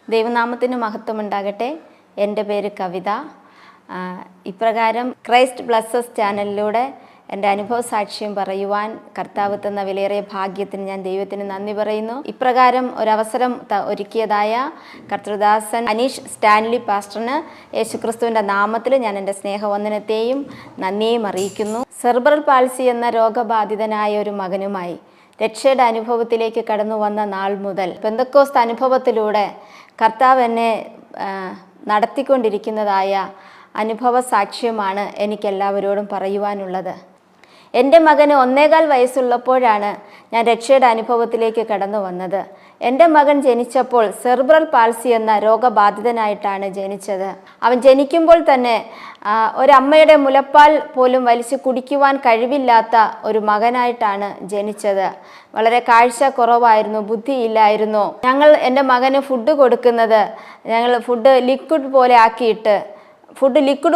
ദൈവനാമത്തിന് മഹത്വമുണ്ടാകട്ടെ. എൻ്റെ പേര് കവിത. ഇപ്രകാരം ക്രൈസ്റ്റ് ബ്ലസ്സസ് ചാനലിലൂടെ എൻ്റെ അനുഭവ സാക്ഷ്യം പറയുവാൻ കർത്താവ് തന്ന വിലയേറിയ ഭാഗ്യത്തിന് ഞാൻ ദൈവത്തിന് നന്ദി പറയുന്നു. ഇപ്രകാരം ഒരവസരം ഒരുക്കിയതായ കർത്തൃദാസൻ അനീഷ് സ്റ്റാൻലി പാസ്റ്ററിന് യേശുക്രിസ്തുവിൻ്റെ നാമത്തിൽ ഞാൻ എൻ്റെ സ്നേഹവന്ദനത്തെയും നന്ദിയെയും അറിയിക്കുന്നു. സെർബ്രൽ പാൾസി എന്ന രോഗബാധിതനായ ഒരു മകനുമായി രക്ഷയുടെ അനുഭവത്തിലേക്ക് കടന്നു വന്ന നാൾ മുതൽ പെന്തക്കോസ്ത് അനുഭവത്തിലൂടെ കർത്താവ് എന്നെ നടത്തിക്കൊണ്ടിരിക്കുന്നതായ അനുഭവ സാക്ഷ്യമാണ് എനിക്കെല്ലാവരോടും പറയുവാനുള്ളത്. എൻ്റെ മകന് 1.25 വയസ്സുള്ളപ്പോഴാണ് ഞാൻ രക്ഷയുടെ അനുഭവത്തിലേക്ക് കടന്നു വന്നത്. എൻ്റെ മകൻ ജനിച്ചപ്പോൾ സെർബ്രൽ പാൾസി എന്ന രോഗബാധിതനായിട്ടാണ് ജനിച്ചത്. അവൻ ജനിക്കുമ്പോൾ തന്നെ ഒരമ്മയുടെ മുലപ്പാൽ പോലും വലിച്ചു കുടിക്കുവാൻ കഴിവില്ലാത്ത ഒരു മകനായിട്ടാണ് ജനിച്ചത്. വളരെ കാഴ്ച കുറവായിരുന്നു, ബുദ്ധിയില്ലായിരുന്നു. എൻ്റെ മകന് ഫുഡ് കൊടുക്കുന്നത് ഫുഡ് ലിക്വിഡ്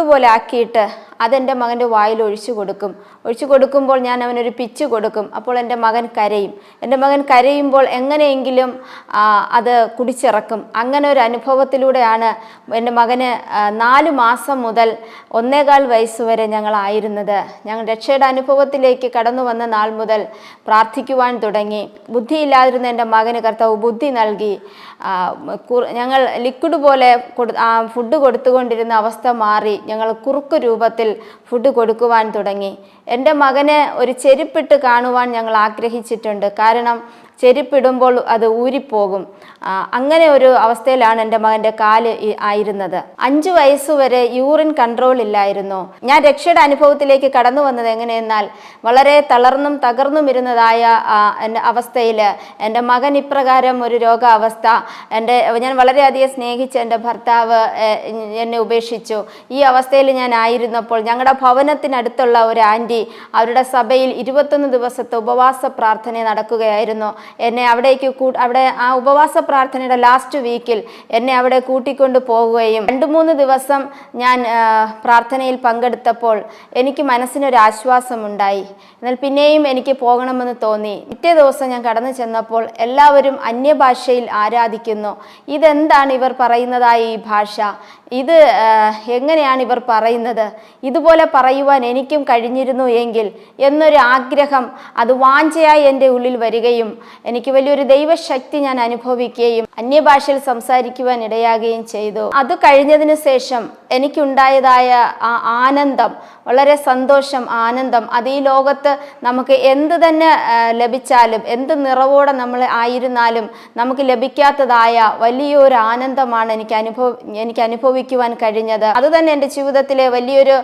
പോലെ ആക്കിയിട്ട് അതെൻ്റെ മകൻ്റെ വായിൽ ഒഴിച്ചു കൊടുക്കുമ്പോൾ ഞാൻ അവനൊരു പിച്ച് കൊടുക്കും. അപ്പോൾ എൻ്റെ മകൻ കരയും. എൻ്റെ മകൻ കരയുമ്പോൾ എങ്ങനെയെങ്കിലും അത് കുടിച്ചിറക്കും. അങ്ങനെ ഒരു അനുഭവത്തിലൂടെയാണ് എൻ്റെ മകന് 4 മാസം മുതൽ 1.25 വയസ്സ് വരെ ഞങ്ങളായിരുന്നത്. ഞങ്ങൾ രക്ഷയുടെ അനുഭവത്തിലേക്ക് കടന്നു വന്ന നാൾ മുതൽ പ്രാർത്ഥിക്കുവാൻ തുടങ്ങി. ബുദ്ധിയില്ലാതിരുന്ന എൻ്റെ മകന് കർത്താവ് ബുദ്ധി നൽകി. ഞങ്ങൾ ലിക്വിഡ് പോലെ ഫുഡ് കൊടുത്തുകൊണ്ടിരുന്ന അവസ്ഥ മാറി. ഞങ്ങൾ കുറുക്ക് രൂപത്തിൽ ഫുഡ് കൊടുക്കുവാൻ തുടങ്ങി. എൻ്റെ മകന് ഒരു ചെരുപ്പിട്ട് കാണുവാൻ ഞങ്ങൾ ആഗ്രഹിച്ചിട്ടുണ്ട്. കാരണം ചെരുപ്പിടുമ്പോൾ അത് ഊരിപ്പോകും. അങ്ങനെ ഒരു അവസ്ഥയിലാണ് എൻ്റെ മകൻ്റെ കാല് ആയിരുന്നത്. 5 വയസ്സുവരെ യൂറിൻ കൺട്രോൾ ഇല്ലായിരുന്നു. ഞാൻ രക്ഷയുടെ അനുഭവത്തിലേക്ക് കടന്നു വന്നത് എങ്ങനെയെന്നാൽ വളരെ തളർന്നും തകർന്നും ഇരുന്നതായ എൻ്റെ അവസ്ഥയിൽ എൻ്റെ മകൻ ഇപ്രകാരം ഒരു രോഗാവസ്ഥ. ഞാൻ വളരെയധികം സ്നേഹിച്ച എൻ്റെ ഭർത്താവ് എന്നെ ഉപേക്ഷിച്ചു. ഈ അവസ്ഥയിൽ ഞാൻ ആയിരുന്നപ്പോൾ ഞങ്ങളുടെ ഭവനത്തിനടുത്തുള്ള ഒരു ആൻറ്റി അവരുടെ സഭയിൽ 21 ദിവസത്തെ ഉപവാസ പ്രാർത്ഥന നടക്കുകയായിരുന്നു. എന്നെ അവിടെ ആ ഉപവാസ പ്രാർത്ഥനയുടെ ലാസ്റ്റ് വീക്കിൽ എന്നെ അവിടെ കൂട്ടിക്കൊണ്ട് പോകുകയും 2-3 ദിവസം ഞാൻ പ്രാർത്ഥനയിൽ പങ്കെടുത്തപ്പോൾ എനിക്ക് മനസ്സിനൊരു ആശ്വാസമുണ്ടായി. എന്നാൽ പിന്നെയും എനിക്ക് പോകണമെന്ന് തോന്നി. പിറ്റേ ദിവസം ഞാൻ കടന്നു ചെന്നപ്പോൾ എല്ലാവരും അന്യഭാഷയിൽ ആരാധിക്കുന്നു. ഇതെന്താണ് ഇവർ പറയുന്നതായ ഈ ഭാഷ? ഇത് എങ്ങനെയാണ് ഇവർ പറയുന്നത്? ഇതുപോലെ പറയുവാൻ എനിക്കും കഴിഞ്ഞിരുന്നു എങ്കിൽ എന്നൊരു ആഗ്രഹം, അത് വാഞ്ചയായി എൻ്റെ ഉള്ളിൽ വരികയും എനിക്ക് വലിയൊരു ദൈവശക്തി ഞാൻ അനുഭവിക്കുകയും അന്യഭാഷയിൽ സംസാരിക്കുവാൻ ഇടയാകുകയും ചെയ്തു. അത് കഴിഞ്ഞതിന് ശേഷം എനിക്കുണ്ടായതായ ആ ആനന്ദം, വളരെ സന്തോഷം, ആനന്ദം, അത് ഈ ലോകത്ത് നമുക്ക് എന്ത് തന്നെ ലഭിച്ചാലും, എന്ത് നിറവോടെ നമ്മൾ ആയിരുന്നാലും നമുക്ക് ലഭിക്കാത്തതായ വലിയൊരു ആനന്ദമാണ് എനിക്ക് അനുഭവിക്കുവാൻ കഴിഞ്ഞത്. അതുതന്നെ എൻ്റെ ജീവിതത്തിലെ വലിയൊരു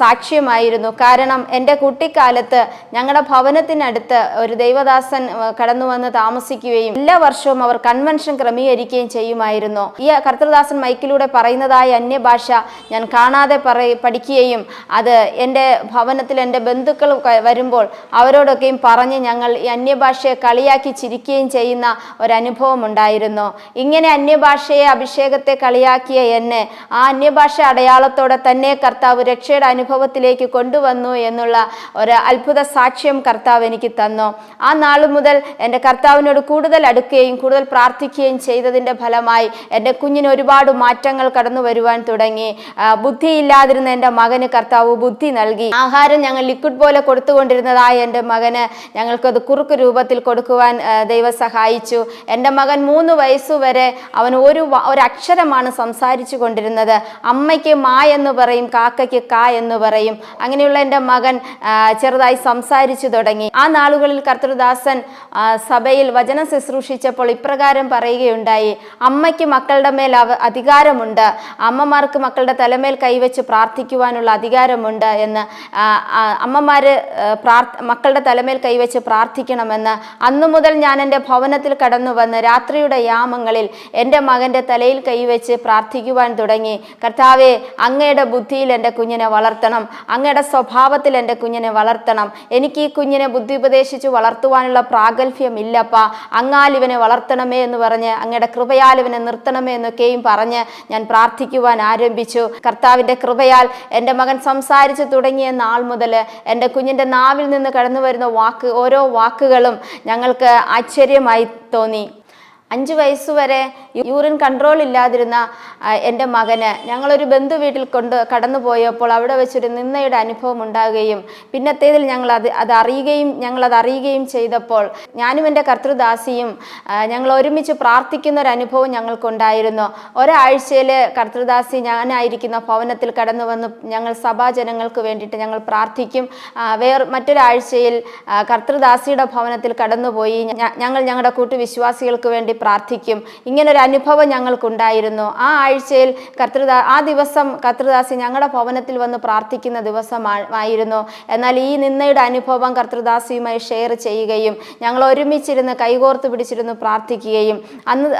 സാക്ഷ്യമായിരുന്നു. കാരണം എൻ്റെ കുട്ടിക്കാലത്ത് ഞങ്ങളുടെ ഭവനത്തിനടുത്ത് ഒരു ദൈവദാസൻ കടന്നു വന്ന് താമസിക്കുകയും എല്ലാ വർഷവും അവർ കൺവെൻഷൻ ക്രമീകരിക്കുകയും ചെയ്യുമായിരുന്നു. ഈ കർത്തൃദാസൻ മൈക്കിലൂടെ പറയുന്നതായ അന്യഭാഷ ഞാൻ കാണാതെ പഠിക്കുകയും അത് എൻ്റെ ഭവനത്തിൽ എൻ്റെ ബന്ധുക്കൾ വരുമ്പോൾ അവരോടൊക്കെയും പറഞ്ഞ് ഞങ്ങൾ ഈ അന്യഭാഷയെ കളിയാക്കി ചിരിക്കുകയും ചെയ്യുന്ന ഒരനുഭവം ഉണ്ടായിരുന്നു. ഇങ്ങനെ അന്യഭാഷയെ, അഭിഷേകത്തെ കളിയാക്കിയ എന്നെ ആ അന്യഭാഷ അടയാളത്തോടെ തന്നെ കർത്താവ് രക്ഷയുടെ അനുഭവത്തിലേക്ക് കൊണ്ടുവന്നു എന്നുള്ള ഒരു അത്ഭുത സാക്ഷ്യം കർത്താവ് എനിക്ക് തന്നു. ആ നാൾ മുതൽ എൻ്റെ കർത്താവിനോട് കൂടുതൽ അടുക്കുകയും കൂടുതൽ പ്രാർത്ഥിക്കുകയും ചെയ്തതിൻ്റെ ഫലമായി എൻ്റെ കുഞ്ഞിന് ഒരുപാട് മാറ്റങ്ങൾ കടന്നു വരുവാൻ തുടങ്ങി. ബുദ്ധിയില്ലാതിരുന്ന എൻ്റെ മകന് കർത്താവ് ബുദ്ധി നൽകി. ആഹാരം ഞങ്ങൾ ലിക്വിഡ് പോലെ കൊടുത്തുകൊണ്ടിരുന്നതായ എൻ്റെ മകന് ഞങ്ങൾക്കത് കുറുക്ക് രൂപത്തിൽ കൊടുക്കുവാൻ ദൈവം സഹായിച്ചു. എൻ്റെ മകൻ 3 വയസ്സുവരെ അവൻ ഒരക്ഷരമാണ് സംസാരിച്ചു കൊണ്ടിരുന്നത്. അമ്മയ്ക്ക് മാ എന്ന് പറയും, കാക്കയ്ക്ക് കാ എന്ന് പറയും. അങ്ങനെയുള്ള എൻ്റെ മകൻ ചെറുതായി സംസാരിച്ചു തുടങ്ങി. ആ നാളുകളിൽ കർത്തൃദാസൻ സഭയിൽ വചനം ശുശ്രൂഷിച്ചപ്പോൾ ഇപ്രകാരം പറയുകയുണ്ടായി: അമ്മയ്ക്ക് മക്കളുടെ മേൽ അധികാരമുണ്ട്, അമ്മമാർക്ക് മക്കളുടെ തലമേൽ കൈവച്ച് പ്രാർത്ഥിക്കുവാനുള്ള അധികാരമുണ്ട് എന്ന്. അമ്മമാര് മക്കളുടെ തലമേൽ കൈവച്ച് പ്രാർത്ഥിക്കണമെന്ന്. അന്നു മുതൽ ഞാൻ എൻ്റെ ഭവനത്തിൽ കടന്നു വന്ന് രാത്രിയുടെ യാമങ്ങളിൽ എൻ്റെ മകൻ്റെ തലയിൽ കൈവച്ച് പ്രാർത്ഥിക്കുവാൻ തുടങ്ങി. കർത്താവേ, അങ്ങയുടെ ബുദ്ധിയിൽ എൻ്റെ കുഞ്ഞിനെ വളർത്തണം, അങ്ങയുടെ സ്വഭാവത്തിൽ എൻ്റെ കുഞ്ഞിനെ വളർത്തണം. എനിക്ക് ഈ കുഞ്ഞിനെ ബുദ്ധി ഉപദേശിച്ച് വളർത്തുവാനുള്ള പ്രാഗൽഭ്യം ഇല്ലപ്പാ, അങ്ങാൽ ഇവനെ വളർത്തണമേ എന്ന് പറഞ്ഞ്, അങ്ങയുടെ കൃപയാൽ ഇവനെ നിർത്തണമേ എന്നൊക്കെയും പറഞ്ഞ് ഞാൻ പ്രാർത്ഥിക്കുവാൻ ആരംഭിച്ചു. കർത്താവിൻ്റെ കൃപയാൽ എൻ്റെ മകൻ സംസാരിച്ചു തുടങ്ങിയ നാൾ മുതൽ എൻ്റെ കുഞ്ഞിൻ്റെ നാവിൽ നിന്ന് കടന്നു വരുന്ന ഓരോ വാക്കുകളും ഞങ്ങൾക്ക് ആശ്ചര്യമായി തോന്നി. 5 വയസ്സുവരെ യൂറിൻ കൺട്രോൾ ഇല്ലാതിരുന്ന എൻ്റെ മകന് ഞങ്ങളൊരു ബന്ധു വീട്ടിൽ കടന്നു പോയപ്പോൾ അവിടെ വെച്ചൊരു നിന്ദയുടെ അനുഭവം ഉണ്ടാകുകയും പിന്നത്തേതിൽ ഞങ്ങളത് അറിയുകയും ചെയ്തപ്പോൾ ഞാനും എൻ്റെ കർത്തൃദാസിയും ഞങ്ങൾ ഒരുമിച്ച് പ്രാർത്ഥിക്കുന്ന ഒരു അനുഭവം ഞങ്ങൾക്കുണ്ടായിരുന്നു. ഒരാഴ്ചയിൽ കർത്തൃദാസി ഞാനായിരിക്കുന്ന ഭവനത്തിൽ കടന്നു വന്ന് ഞങ്ങൾ സഭാജനങ്ങൾക്ക് വേണ്ടിയിട്ട് ഞങ്ങൾ പ്രാർത്ഥിക്കും. മറ്റൊരാഴ്ചയിൽ കർത്തൃദാസിയുടെ ഭവനത്തിൽ കടന്നുപോയി ഞങ്ങൾ ഞങ്ങളുടെ കൂട്ടുവിശ്വാസികൾക്ക് വേണ്ടി പ്രാർത്ഥിക്കും. ഇങ്ങനൊരു അനുഭവം ഞങ്ങൾക്കുണ്ടായിരുന്നു. ആ ആഴ്ചയിൽ ആ ദിവസം കർത്തൃദാസി ഞങ്ങളുടെ ഭവനത്തിൽ വന്ന് പ്രാർത്ഥിക്കുന്ന ദിവസമായിരുന്നു. എന്നാൽ ഈ നിന്നയുടെ അനുഭവം കർത്തൃദാസിയുമായി ഷെയർ ചെയ്യുകയും ഞങ്ങൾ ഒരുമിച്ചിരുന്ന് കൈകോർത്ത് പിടിച്ചിരുന്ന് പ്രാർത്ഥിക്കുകയും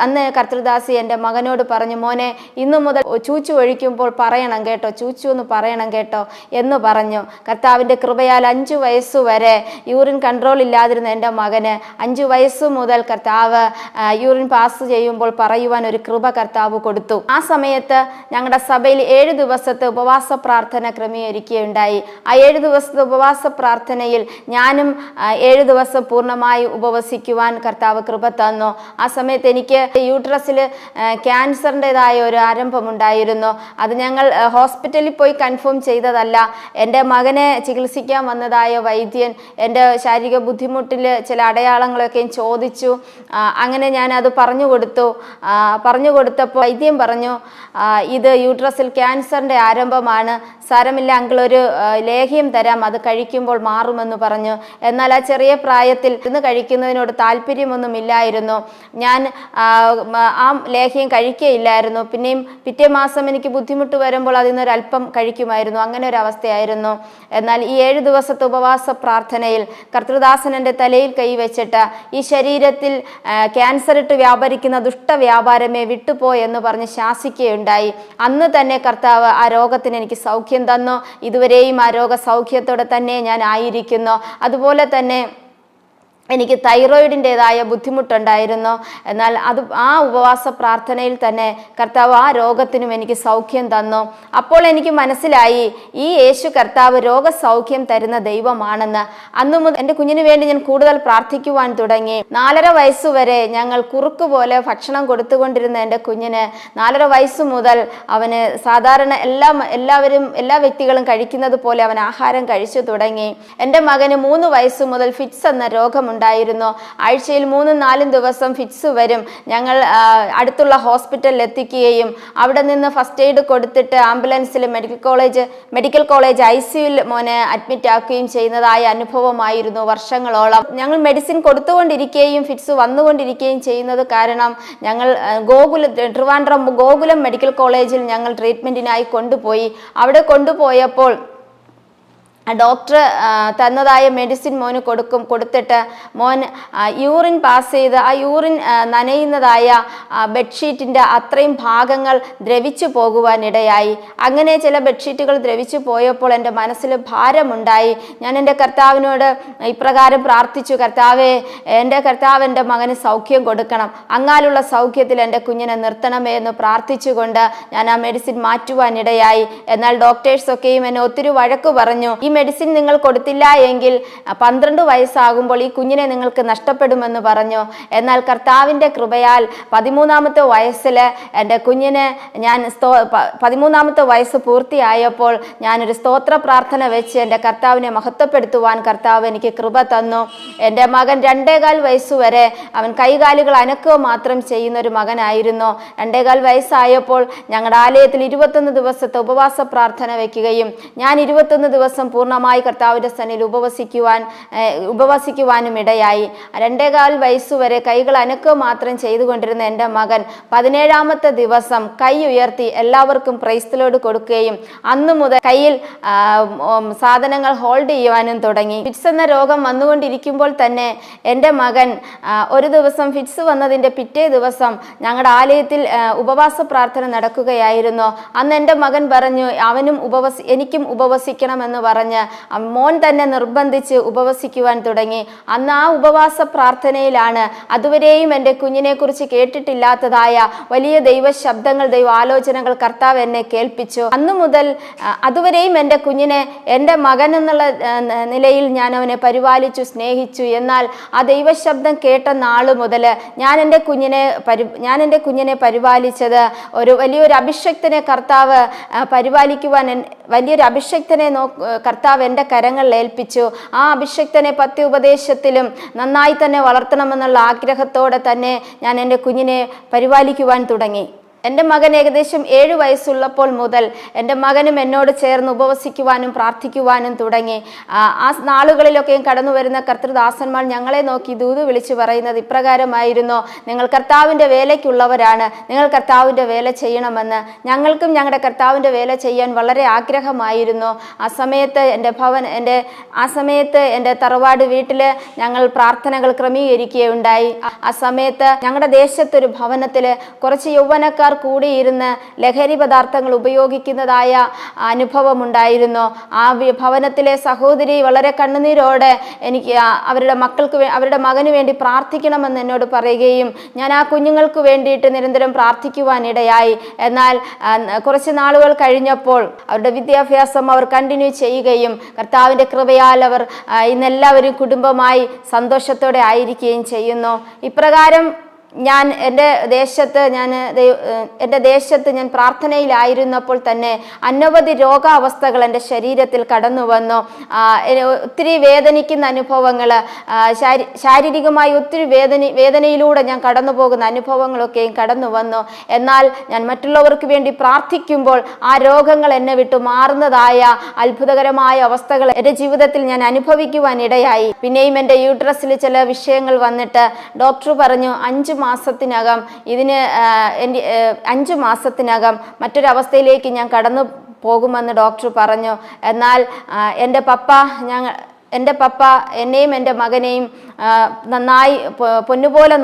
അന്ന് കർത്തൃദാസി എൻ്റെ മകനോട് പറഞ്ഞു, മോനെ ഇന്നു മുതൽ ചൂച്ചു ഒഴിക്കുമ്പോൾ പറയണം കേട്ടോ, ചൂച്ചു എന്ന് പറയണം കേട്ടോ എന്ന് പറഞ്ഞു. കർത്താവിൻ്റെ കൃപയാൽ 5 വയസ്സുവരെ യൂറിൻ കൺട്രോൾ ഇല്ലാതിരുന്ന എൻ്റെ മകന് 5 വയസ്സു മുതൽ കർത്താവ് യൂറിൻ പാസ് ചെയ്യുമ്പോൾ പറയുവാൻ ഒരു കൃപ കർത്താവ് കൊടുത്തു. ആ സമയത്ത് ഞങ്ങളുടെ സഭയിൽ 7 ദിവസത്തെ ഉപവാസ പ്രാർത്ഥന ക്രമീകരിക്കുകയുണ്ടായി. ആ 7 ദിവസത്തെ ഉപവാസ പ്രാർത്ഥനയിൽ ഞാനും 7 ദിവസം പൂർണ്ണമായി ഉപവസിക്കുവാൻ കർത്താവ് കൃപ തന്നു. ആ സമയത്ത് എനിക്ക് യൂട്രസിൽ ക്യാൻസറിൻ്റെതായ ഒരു ആരംഭമുണ്ടായിരുന്നു. അത് ഞങ്ങൾ ഹോസ്പിറ്റലിൽ പോയി കൺഫേം ചെയ്തതല്ല. എൻ്റെ മകനെ ചികിത്സിക്കാൻ വന്നതായ വൈദ്യൻ എൻ്റെ ശാരീരിക ബുദ്ധിമുട്ടിൽ ചില അടയാളങ്ങളൊക്കെ ചോദിച്ചു. അങ്ങനെ ഞാൻ അത് പറഞ്ഞു കൊടുത്തപ്പോൾ വൈദ്യം പറഞ്ഞു, ഇത് യൂട്രസിൽ ക്യാൻസറിൻ്റെ ആരംഭമാണ്, സാരമില്ല അങ്കിൾ, ഒരു ലേഹ്യം തരാം, അത് കഴിക്കുമ്പോൾ മാറുമെന്ന് പറഞ്ഞു. എന്നാൽ ആ ചെറിയ പ്രായത്തിൽ ഇന്ന് കഴിക്കുന്നതിനോട് താല്പര്യമൊന്നുമില്ലായിരുന്നു. ഞാൻ ആ ലേഹ്യം കഴിക്കുകയില്ലായിരുന്നു. പിന്നെയും പിറ്റേ മാസം എനിക്ക് ബുദ്ധിമുട്ട് വരുമ്പോൾ അതിൽ നിന്നൊരല്പം കഴിക്കുമായിരുന്നു. അങ്ങനെ ഒരു അവസ്ഥയായിരുന്നു. എന്നാൽ ഈ 7 ദിവസത്തെ ഉപവാസ പ്രാർത്ഥനയിൽ കർത്തൃദാസൻ എൻ്റെ തലയിൽ കൈവച്ചിട്ട് ഈ ശരീരത്തിൽ ക്യാൻസർ ഇട്ട് വ്യാപരിക്കുന്ന ദുഷ്ടവ്യാപാരമേ വിട്ടുപോയെന്ന് പറഞ്ഞ് ശാസിക്കുകയുണ്ടായി. അന്ന് തന്നെ കർത്താവ് ആ രോഗത്തിന് എനിക്ക് സൗഖ്യം തന്നു. ഇതുവരെയും ആ രോഗസൗഖ്യത്തോടെ തന്നെ ഞാൻ ആയിരിക്കുന്നു. അതുപോലെ തന്നെ എനിക്ക് തൈറോയിഡിൻ്റെതായ ബുദ്ധിമുട്ടുണ്ടായിരുന്നു. എന്നാൽ ആ ഉപവാസ പ്രാർത്ഥനയിൽ തന്നെ കർത്താവ് ആ രോഗത്തിനും എനിക്ക് സൗഖ്യം തന്നു. അപ്പോൾ എനിക്ക് മനസ്സിലായി ഈ യേശു കർത്താവ് രോഗസൗഖ്യം തരുന്ന ദൈവമാണെന്ന്. അന്നു മുതൽ എൻ്റെ കുഞ്ഞിന് വേണ്ടി ഞാൻ കൂടുതൽ പ്രാർത്ഥിക്കുവാൻ തുടങ്ങി. 4.5 വയസ്സുവരെ ഞങ്ങൾ കുറുക്ക് പോലെ ഭക്ഷണം കൊടുത്തുകൊണ്ടിരുന്ന എൻ്റെ കുഞ്ഞിന് 4.5 വയസ്സ് മുതൽ അവന് സാധാരണ എല്ലാ വ്യക്തികളും കഴിക്കുന്നത് പോലെ അവൻ ആഹാരം കഴിച്ചു തുടങ്ങി. എൻ്റെ മകന് 3 വയസ്സ് മുതൽ ഫിറ്റ്സ് എന്ന രോഗം ഉണ്ടായിരുന്നു. ആഴ്ചയിൽ 3-4 ദിവസം ഫിറ്റ്സ് വരും. ഞങ്ങൾ അടുത്തുള്ള ഹോസ്പിറ്റലിൽ എത്തിക്കുകയും അവിടെ നിന്ന് ഫസ്റ്റ് എയ്ഡ് കൊടുത്തിട്ട് ആംബുലൻസിൽ മെഡിക്കൽ കോളേജ് ICUവിൽ മോനെ അഡ്മിറ്റ് ആക്കുകയും ചെയ്യുന്നതായ അനുഭവമായിരുന്നു വർഷങ്ങളോളം. ഞങ്ങൾ മെഡിസിൻ കൊടുത്തുകൊണ്ടിരിക്കുകയും ഫിറ്റ്സ് വന്നുകൊണ്ടിരിക്കുകയും ചെയ്യുന്നത് കാരണം ഞങ്ങൾ ട്രിവാൻഡ്രം ഗോകുലം മെഡിക്കൽ കോളേജിൽ ഞങ്ങൾ ട്രീറ്റ്മെൻറ്റിനായി കൊണ്ടുപോയി. അവിടെ കൊണ്ടുപോയപ്പോൾ ഡോക്ടർ തന്നതായ മെഡിസിൻ മോന് കൊടുത്തിട്ട് മോൻ യൂറിൻ പാസ് ചെയ്ത് ആ യൂറിൻ നനയുന്നതായ ബെഡ്ഷീറ്റിൻ്റെ അത്രയും ഭാഗങ്ങൾ ദ്രവിച്ചു പോകുവാനിടയായി. അങ്ങനെ ചില ബെഡ്ഷീറ്റുകൾ ദ്രവിച്ചു പോയപ്പോൾ എൻ്റെ മനസ്സിൽ ഭാരമുണ്ടായി. ഞാൻ എൻ്റെ കർത്താവിനോട് ഇപ്രകാരം പ്രാർത്ഥിച്ചു, കർത്താവേ, എൻ്റെ മകന് സൗഖ്യം കൊടുക്കണം, അങ്ങാലുള്ള സൗഖ്യത്തിൽ എൻ്റെ കുഞ്ഞിനെ നിർത്തണമേ എന്ന് പ്രാർത്ഥിച്ചുകൊണ്ട് ഞാൻ ആ മെഡിസിൻ മാറ്റുവാനിടയായി. എന്നാൽ ഡോക്ടേഴ്സൊക്കെയും എന്നെ ഒത്തിരി വഴക്ക് പറഞ്ഞു. ഈ മെഡിസിൻ നിങ്ങൾ കൊടുത്തില്ല എങ്കിൽ 12 വയസ്സാകുമ്പോൾ ഈ കുഞ്ഞിനെ നിങ്ങൾക്ക് നഷ്ടപ്പെടുമെന്ന് പറഞ്ഞു. എന്നാൽ കർത്താവിൻ്റെ കൃപയാൽ 13ാമത്തെ വയസ്സിൽ എൻ്റെ കുഞ്ഞിന് ഞാൻ 13ാമത്തെ വയസ്സ് പൂർത്തിയായപ്പോൾ ഞാനൊരു സ്തോത്ര പ്രാർത്ഥന വെച്ച് എൻ്റെ കർത്താവിനെ മഹത്വപ്പെടുത്തുവാൻ കർത്താവ് എനിക്ക് കൃപ തന്നു. എൻ്റെ മകൻ 2.25 വയസ്സുവരെ അവൻ കൈകാലുകൾ അനക്കുക മാത്രം ചെയ്യുന്ന ഒരു മകനായിരുന്നു. 2.25 വയസ്സായപ്പോൾ ഞങ്ങളുടെ ആലയത്തിൽ 21 ദിവസത്തെ ഉപവാസ പ്രാർത്ഥന വയ്ക്കുകയും ഞാൻ 21 ദിവസം പൂർണ്ണമായി കർത്താവിൻ്റെ സന്നിധിയിൽ ഉപവസിക്കുവാനും ഇടയായി. 2.25 വയസ്സുവരെ കൈകൾ അനക്കുക മാത്രം ചെയ്തുകൊണ്ടിരുന്ന എൻ്റെ മകൻ 17ാമത്തെ ദിവസം കൈ ഉയർത്തി എല്ലാവർക്കും പ്രൈസ് ദി ലോർഡ് കൊടുക്കുകയും അന്നു മുതൽ കയ്യിൽ സാധനങ്ങൾ ഹോൾഡ് ചെയ്യുവാനും തുടങ്ങി. ഫിറ്റ്സ് എന്ന രോഗം വന്നുകൊണ്ടിരിക്കുമ്പോൾ തന്നെ എൻ്റെ മകൻ ഒരു ദിവസം ഫിറ്റ്സ് വന്നതിൻ്റെ പിറ്റേ ദിവസം ഞങ്ങളുടെ ആലയത്തിൽ ഉപവാസ പ്രാർത്ഥന നടക്കുകയായിരുന്നു. അന്ന് എൻ്റെ മകൻ പറഞ്ഞു, എനിക്കും ഉപവസിക്കണമെന്ന് പറഞ്ഞ് പറഞ്ഞ് മോൻ തന്നെ നിർബന്ധിച്ച് ഉപവസിക്കുവാൻ തുടങ്ങി. അന്ന് ആ ഉപവാസ പ്രാർത്ഥനയിലാണ് അതുവരെയും എൻ്റെ കുഞ്ഞിനെക്കുറിച്ച് കേട്ടിട്ടില്ലാത്തതായ വലിയ ദൈവശബ്ദങ്ങൾ, ദൈവാലോചനകൾ കർത്താവ് എന്നെ കേൾപ്പിച്ചു. അന്നു മുതൽ അതുവരെയും എൻ്റെ കുഞ്ഞിനെ എൻ്റെ മകൻ എന്നുള്ള നിലയിൽ ഞാൻ അവനെ പരിപാലിച്ചു, സ്നേഹിച്ചു. എന്നാൽ ആ ദൈവശബ്ദം കേട്ട നാൾ മുതൽ ഞാൻ എൻ്റെ കുഞ്ഞിനെ പരിപാലിച്ചത് വലിയൊരു അഭിഷക്തനെ കർത്താവ് പരിപാലിക്കുവാൻ വലിയൊരു അഭിഷക്തനെ കർത്താവ് എൻ്റെ കരങ്ങളിൽ ഏൽപ്പിച്ചു. ആ അഭിഷക്തനെ പത്യോപദേശത്തിലും നന്നായി തന്നെ വളർത്തണമെന്നുള്ള ആഗ്രഹത്തോടെ തന്നെ ഞാൻ എൻ്റെ കുഞ്ഞിനെ പരിപാലിക്കുവാൻ തുടങ്ങി. എൻ്റെ മകൻ ഏകദേശം 7 വയസ്സുള്ളപ്പോൾ മുതൽ എൻ്റെ മകനും എന്നോട് ചേർന്ന് ഉപവസിക്കുവാനും പ്രാർത്ഥിക്കുവാനും തുടങ്ങി. ആ നാളുകളിലൊക്കെയും കടന്നു വരുന്ന കർത്തൃദാസന്മാർ ഞങ്ങളെ നോക്കി ദൂത് വിളിച്ചു പറയുന്നത് ഇപ്രകാരമായിരുന്നു: നിങ്ങൾ കർത്താവിൻ്റെ വേലയ്ക്കുള്ളവരാണ്, നിങ്ങൾ കർത്താവിൻ്റെ വേല ചെയ്യണമെന്ന്. ഞങ്ങൾക്കും ഞങ്ങളുടെ കർത്താവിൻ്റെ വേല ചെയ്യാൻ വളരെ ആഗ്രഹമായിരുന്നു. ആ സമയത്ത് എൻ്റെ തറവാട് വീട്ടിൽ ഞങ്ങൾ പ്രാർത്ഥനകൾ ക്രമീകരിക്കുകയുണ്ടായി. ആ സമയത്ത് ഞങ്ങളുടെ ദേശത്തൊരു ഭവനത്തിൽ കുറച്ച് യൗവനക്കാർ കൂടിയിരുന്ന് ലഹരി പദാർത്ഥങ്ങൾ ഉപയോഗിക്കുന്നതായ അനുഭവം ഉണ്ടായിരുന്നു. ആ ഭവനത്തിലെ സഹോദരി വളരെ കണ്ണുനീരോടെ എനിക്ക് അവരുടെ മകന് വേണ്ടി പ്രാർത്ഥിക്കണമെന്ന് എന്നോട് പറയുകയും ഞാൻ ആ കുഞ്ഞുങ്ങൾക്ക് വേണ്ടിയിട്ട് നിരന്തരം പ്രാർത്ഥിക്കുവാനിടയായി. എന്നാൽ കുറച്ച് നാളുകൾ കഴിഞ്ഞപ്പോൾ അവരുടെ വിദ്യാഭ്യാസം അവർ കണ്ടിന്യൂ ചെയ്യുകയും കർത്താവിൻ്റെ കൃപയാൽ അവർ ഇന്നെല്ലാവരും കുടുംബമായി സന്തോഷത്തോടെ ആയിരിക്കുകയും ചെയ്യുന്നു. ഇപ്രകാരം ഞാൻ എൻ്റെ ദേശത്ത് ഞാൻ പ്രാർത്ഥനയിലായിരുന്നപ്പോൾ തന്നെ അനവധി രോഗാവസ്ഥകൾ എൻ്റെ ശരീരത്തിൽ കടന്നു വന്നു. ഒത്തിരി വേദനിക്കുന്ന അനുഭവങ്ങൾ, ശാരീരികമായി ഒത്തിരി വേദനയിലൂടെ ഞാൻ കടന്നു പോകുന്ന അനുഭവങ്ങളൊക്കെയും കടന്നു വന്നു. എന്നാൽ ഞാൻ മറ്റുള്ളവർക്ക് വേണ്ടി പ്രാർത്ഥിക്കുമ്പോൾ ആ രോഗങ്ങൾ എന്നെ വിട്ടു മാറുന്നതായ അത്ഭുതകരമായ അവസ്ഥകൾ എൻ്റെ ജീവിതത്തിൽ ഞാൻ അനുഭവിക്കുവാൻ ഇടയായി. പിന്നെയും എൻ്റെ യൂട്രസിൽ ചില വിഷയങ്ങൾ വന്നിട്ട് ഡോക്ടർ പറഞ്ഞു 5 മാസത്തിനകം 5 മാസത്തിനകം മറ്റൊരവസ്ഥയിലേക്ക് ഞാൻ കടന്നു പോകുമെന്ന് ഡോക്ടർ പറഞ്ഞു. എന്നാൽ എൻ്റെ പപ്പ എന്നെയും എൻ്റെ മകനെയും നന്നായി പൊന്നുപോലെ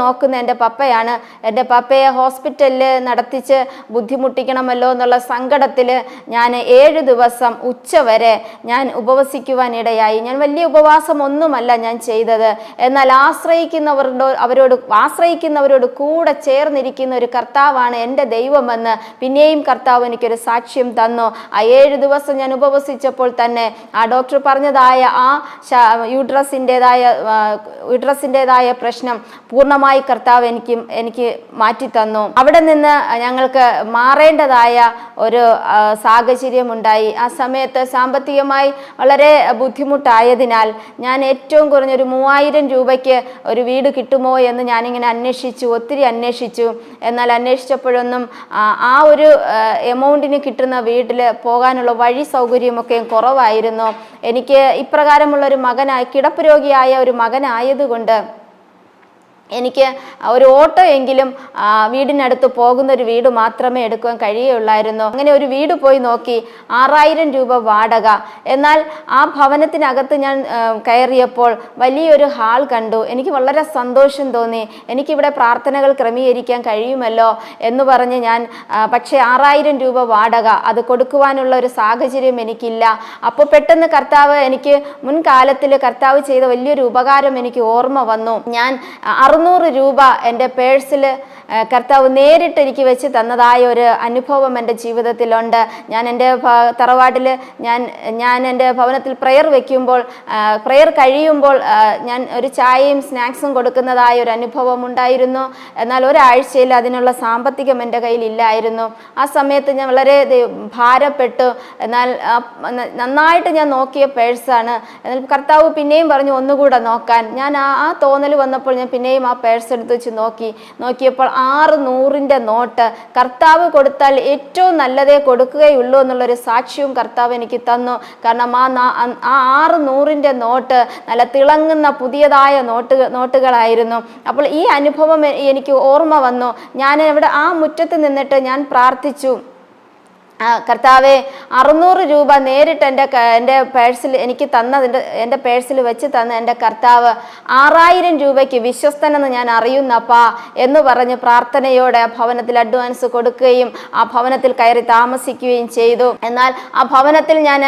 നോക്കുന്ന എൻ്റെ പപ്പയാണ്. എൻ്റെ പപ്പയെ ഹോസ്പിറ്റലിൽ നടത്തിച്ച് ബുദ്ധിമുട്ടിക്കണമല്ലോ എന്നുള്ള സങ്കടത്തിൽ ഞാൻ 7 ദിവസം ഉച്ചവരെ ഞാൻ ഉപവസിക്കുവാനിടയായി. ഞാൻ വലിയ ഉപവാസമൊന്നുമല്ല ഞാൻ ചെയ്തത്. എന്നാൽ ആശ്രയിക്കുന്നവരോട് കൂടെ ചേർന്നിരിക്കുന്ന ഒരു കർത്താവാണ് എൻ്റെ ദൈവമെന്ന് പിന്നെയും കർത്താവ് എനിക്കൊരു സാക്ഷ്യം തന്നു. ആ 7 ദിവസം ഞാൻ ഉപവസിച്ചപ്പോൾ തന്നെ ആ ഡോക്ടർ പറഞ്ഞതായ ആ യൂട്രസിൻ്റെതായ പ്രശ്നം പൂർണ്ണമായി കർത്താവ് എനിക്ക് മാറ്റി തന്നു. അവിടെ നിന്ന് ഞങ്ങൾക്ക് മാറേണ്ടതായ ഒരു സാഹചര്യം ഉണ്ടായി. ആ സമയത്ത് സാമ്പത്തികമായി വളരെ ബുദ്ധിമുട്ടായതിനാൽ ഞാൻ ഏറ്റവും കുറഞ്ഞൊരു 3000 രൂപയ്ക്ക് ഒരു വീട് കിട്ടുമോ എന്ന് ഞാനിങ്ങനെ ഒത്തിരി അന്വേഷിച്ചു. എന്നാൽ അന്വേഷിച്ചപ്പോഴൊന്നും ആ ഒരു എമൗണ്ടിന് കിട്ടുന്ന വീട്ടിൽ പോകാനുള്ള വഴി സൗകര്യമൊക്കെ കുറവായിരുന്നു. എനിക്ക് ഇപ്രകാരമുള്ള ഒരു കിടപ്പ് രോഗിയായ ഒരു മകനായതുകൊണ്ട് എനിക്ക് ഒരു ഓട്ടോ എങ്കിലും വീടിനടുത്ത് പോകുന്ന ഒരു വീട് മാത്രമേ എടുക്കുവാൻ കഴിയുള്ളായിരുന്നു. അങ്ങനെ ഒരു വീട് പോയി നോക്കി, 6000 രൂപ വാടക. എന്നാൽ ആ ഭവനത്തിനകത്ത് ഞാൻ കയറിയപ്പോൾ വലിയൊരു ഹാൾ കണ്ടു. എനിക്ക് വളരെ സന്തോഷം തോന്നി. എനിക്കിവിടെ പ്രാർത്ഥനകൾ ക്രമീകരിക്കാൻ കഴിയുമല്ലോ എന്ന് പറഞ്ഞ് പക്ഷേ 6000 രൂപ വാടക അത് കൊടുക്കുവാനുള്ള ഒരു സാഹചര്യം എനിക്കില്ല. അപ്പോൾ പെട്ടെന്ന് എനിക്ക് മുൻകാലത്തിൽ കർത്താവ് ചെയ്ത വലിയൊരു ഉപകാരം എനിക്ക് ഓർമ്മ വന്നു. ഞാൻ 600 രൂപ എൻ്റെ പേഴ്സിൽ കർത്താവ് നേരിട്ട് എനിക്ക് വെച്ച് തന്നതായ ഒരു അനുഭവം എൻ്റെ ജീവിതത്തിലുണ്ട്. ഞാൻ എൻ്റെ തറവാട്ടിൽ ഞാൻ എൻ്റെ ഭവനത്തിൽ പ്രെയർ കഴിയുമ്പോൾ ഞാൻ ഒരു ചായയും സ്നാക്സും കൊടുക്കുന്നതായ ഒരു അനുഭവം ഉണ്ടായിരുന്നു. എന്നാൽ ഒരാഴ്ചയിൽ അതിനുള്ള സാമ്പത്തികം എൻ്റെ കയ്യിൽ ഇല്ലായിരുന്നു. ആ സമയത്ത് ഞാൻ വളരെ ഭാരപ്പെട്ടു. എന്നാൽ നന്നായിട്ട് ഞാൻ നോക്കിയ പേഴ്സാണ്. എന്നാൽ കർത്താവ് പിന്നെയും പറഞ്ഞു ഒന്നുകൂടെ നോക്കാൻ. ഞാൻ ആ തോന്നൽ വന്നപ്പോൾ ഞാൻ പിന്നെയും ആ പേഴ്സ് എടുത്ത് വെച്ച് നോക്കിയപ്പോൾ 600 നോട്ട് കർത്താവ് കൊടുത്താൽ ഏറ്റവും നല്ലതേ കൊടുക്കുകയുള്ളൂ എന്നുള്ളൊരു സാക്ഷ്യവും കർത്താവ് എനിക്ക് തന്നു. കാരണം ആ 600 നോട്ട് നല്ല തിളങ്ങുന്ന പുതിയതായ നോട്ടുകളായിരുന്നു. അപ്പോൾ ഈ അനുഭവം എനിക്ക് ഓർമ്മ വന്നു. ഞാൻ അവിടെ ആ മുറ്റത്ത് നിന്നിട്ട് ഞാൻ പ്രാർത്ഥിച്ചു. കർത്താവെ 600 രൂപ നേരിട്ട് എൻ്റെ പേഴ്സിൽ എനിക്ക് എൻ്റെ പേഴ്സിൽ വെച്ച് തന്ന എൻ്റെ കർത്താവ് 6000 രൂപയ്ക്ക് വിശ്വസ്തനെന്ന് ഞാൻ അറിയുന്നപ്പാ എന്ന് പറഞ്ഞ് പ്രാർത്ഥനയോടെ ആ ഭവനത്തിൽ അഡ്വാൻസ് കൊടുക്കുകയും ആ ഭവനത്തിൽ കയറി താമസിക്കുകയും ചെയ്തു. എന്നാൽ ആ ഭവനത്തിൽ ഞാൻ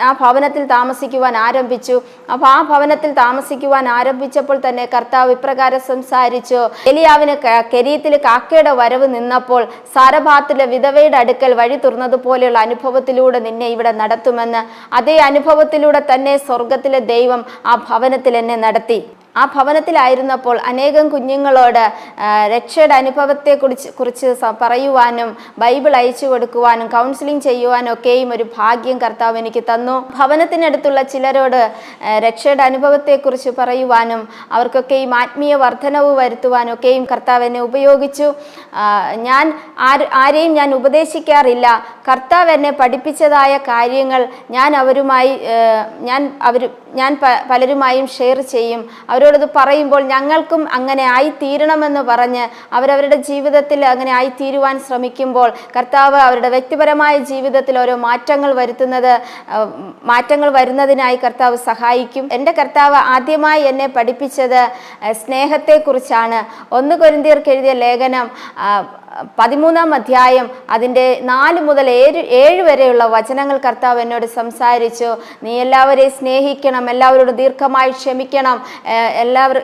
ആ ഭവനത്തിൽ താമസിക്കുവാൻ ആരംഭിച്ചു. അപ്പോൾ ആ ഭവനത്തിൽ താമസിക്കുവാൻ ആരംഭിച്ചപ്പോൾ തന്നെ കർത്താവ് ഇപ്രകാരം സംസാരിച്ചു. എലിയാവിന് കെരീത്തിൽ കാക്കയുടെ വരവ് നിന്നപ്പോൾ സാരഭാത്തിലെ വിധവയുടെ അടുക്കൽ വഴി തുറന്നതുപോലെയുള്ള അനുഭവത്തിലൂടെ നിന്നെ ഇവിടെ നടത്തുമെന്ന്. അതേ അനുഭവത്തിലൂടെ തന്നെ സ്വർഗത്തിലെ ദൈവം ആ ഭവനത്തിൽ എന്നെ നടത്തി. ആ ഭവനത്തിലായിരുന്നപ്പോൾ അനേകം കുഞ്ഞുങ്ങളോട് രക്ഷയുടെ അനുഭവത്തെക്കുറിച്ച് പറയുവാനും ബൈബിൾ അയച്ചു കൊടുക്കുവാനും കൗൺസിലിംഗ് ചെയ്യുവാനും ഒക്കെയും ഒരു ഭാഗ്യം കർത്താവ് എനിക്ക് തന്നു. ഭവനത്തിനടുത്തുള്ള ചിലരോട് രക്ഷയുടെ അനുഭവത്തെക്കുറിച്ച് പറയുവാനും അവർക്കൊക്കെയും ആത്മീയ വർധനവ് വരുത്തുവാനും ഒക്കെയും കർത്താവ് എന്നെ ഉപയോഗിച്ചു. ഞാൻ ആരെയും ഞാൻ ഉപദേശിക്കാറില്ല. കർത്താവ് എന്നെ പഠിപ്പിച്ചതായ കാര്യങ്ങൾ ഞാൻ പലരുമായും ഷെയർ ചെയ്യും. അവരോടത് പറയുമ്പോൾ ഞങ്ങൾക്കും അങ്ങനെ ആയിത്തീരണമെന്ന് പറഞ്ഞ് അവരവരുടെ ജീവിതത്തിൽ അങ്ങനെ ആയിത്തീരുവാൻ ശ്രമിക്കുമ്പോൾ കർത്താവ് അവരുടെ വ്യക്തിപരമായ ജീവിതത്തിൽ ഓരോ മാറ്റങ്ങൾ വരുന്നതിനായി കർത്താവ് സഹായിക്കും. എൻ്റെ കർത്താവ് ആദ്യമായി എന്നെ പഠിപ്പിച്ചത് സ്നേഹത്തെക്കുറിച്ചാണ്. 1 കൊരിന്ത്യർക്ക് എഴുതിയ ലേഖനം 13-ാം അധ്യായം അതിൻ്റെ 4 മുതൽ 7 വരെയുള്ള വചനങ്ങൾ കർത്താവ് എന്നോട് സംസാരിച്ചു. നീ എല്ലാവരെയും സ്നേഹിക്കണം, എല്ലാവരോടും ദീർഘമായി ക്ഷമിക്കണം,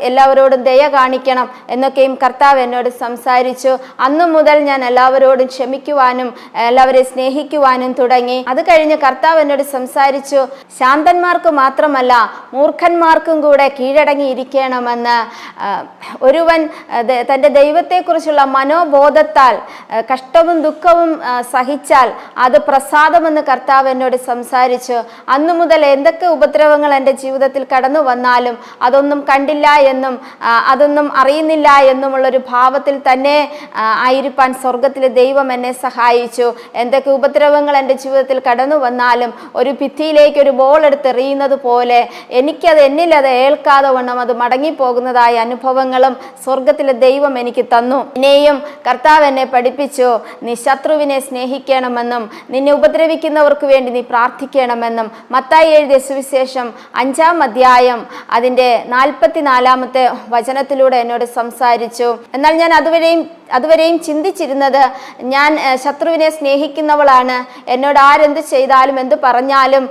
എല്ലാവരോടും ദയ കാണിക്കണം എന്നൊക്കെയും കർത്താവ് എന്നോട് സംസാരിച്ചു. അന്നു മുതൽ ഞാൻ എല്ലാവരോടും ക്ഷമിക്കുവാനും എല്ലാവരെയും സ്നേഹിക്കുവാനും തുടങ്ങി. അത് കഴിഞ്ഞ് കർത്താവ് എന്നോട് സംസാരിച്ചു, ശാന്തന്മാർക്ക് മാത്രമല്ല മൂർഖന്മാർക്കും കൂടെ കീഴടങ്ങിയിരിക്കണമെന്ന്. ഒരുവൻ തൻ്റെ ദൈവത്തെക്കുറിച്ചുള്ള മനോബോധത്താൽ കഷ്ടവും ദുഃഖവും സഹിച്ചാൽ അത് പ്രസാദമെന്ന് കർത്താവ് എന്നോട് സംസാരിച്ചു. അന്നു മുതൽ എന്തൊക്കെ ഉപദ്രവങ്ങൾ എൻ്റെ ജീവിതത്തിൽ കടന്നു വന്നാലും അതൊന്നും കണ്ടില്ല എന്നും അതൊന്നും അറിയുന്നില്ല എന്നുമുള്ളൊരു ഭാവത്തിൽ തന്നെ ആയിരിക്കാൻ സ്വർഗത്തിലെ ദൈവം എന്നെ സഹായിച്ചു. എന്തൊക്കെ ഉപദ്രവങ്ങൾ എൻ്റെ ജീവിതത്തിൽ കടന്നു വന്നാലും ഒരു ഭിത്തിയിലേക്ക് ഒരു ബോൾ എടുത്തെറിയുന്നത് പോലെ എന്നിലത് ഏൽക്കാതെ വണ്ണം അത് മടങ്ങിപ്പോകുന്നതായ അനുഭവങ്ങളും സ്വർഗത്തിലെ ദൈവം എനിക്ക് തന്നു. ഇനിയും കർത്താവ് എന്നെ പഠിപ്പിച്ചു, നീ ശത്രുവിനെ സ്നേഹിക്കണമെന്നും നിന്നെ ഉപദ്രവിക്കുന്നവർക്ക് വേണ്ടി നീ പ്രാർത്ഥിക്കണമെന്നും. മത്തായി എഴുതിയ സുവിശേഷം 5-ാം അധ്യായം അതിൻ്റെ 44-ാമത്തെ വചനത്തിലൂടെ എന്നോട് സംസാരിച്ചു. എന്നാൽ ഞാൻ അതുവരെയും ചിന്തിച്ചിരുന്നത് ഞാൻ ശത്രുവിനെ സ്നേഹിക്കുന്നവളാണ്, എന്നോട് ആരെന്ത് ചെയ്താലും എന്ത് പറഞ്ഞാലും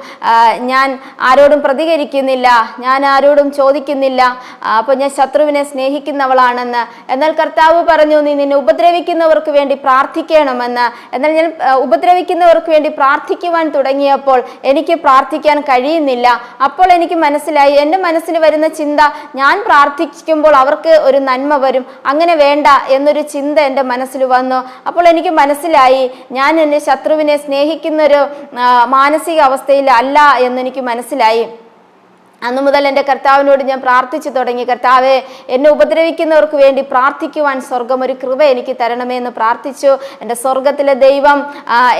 ഞാൻ ആരോടും പ്രതികരിക്കുന്നില്ല, ഞാൻ ആരോടും ചോദിക്കുന്നില്ല, അപ്പോൾ ഞാൻ ശത്രുവിനെ സ്നേഹിക്കുന്നവളാണെന്ന്. എന്നാൽ കർത്താവ് പറഞ്ഞു, നീ നിന്നെ ഉപദ്രവിക്കുന്നവർക്ക് വേണ്ടി പ്രാർത്ഥിക്കണമെന്ന്. എന്നാൽ ഞാൻ ഉപദ്രവിക്കുന്നവർക്ക് വേണ്ടി പ്രാർത്ഥിക്കുവാൻ തുടങ്ങിയപ്പോൾ എനിക്ക് പ്രാർത്ഥിക്കാൻ കഴിയുന്നില്ല. അപ്പോൾ എനിക്ക് മനസ്സിലായി, എൻ്റെ മനസ്സിൽ വരുന്ന ചിന്ത, ഞാൻ പ്രാർത്ഥിക്കുമ്പോൾ അവർക്ക് ഒരു നന്മ വരും, അങ്ങനെ വേണ്ട എന്നൊരു ചിന്ത എൻ്റെ മനസ്സിൽ വന്നു. അപ്പോൾ എനിക്ക് മനസ്സിലായി, ഞാൻ എൻ്റെ ശത്രുവിനെ സ്നേഹിക്കുന്നൊരു മാനസിക അവസ്ഥയിൽ അല്ല എന്നെനിക്ക് മനസ്സിലായി. അന്നു മുതൽ എൻ്റെ കർത്താവിനോട് ഞാൻ പ്രാർത്ഥിച്ചു തുടങ്ങി, കർത്താവെ എന്നെ ഉപദ്രവിക്കുന്നവർക്ക് വേണ്ടി പ്രാർത്ഥിക്കുവാൻ സ്വർഗം ഒരു കൃപ എനിക്ക് തരണമേ എന്ന് പ്രാർത്ഥിച്ചു. എൻ്റെ സ്വർഗത്തിലെ ദൈവം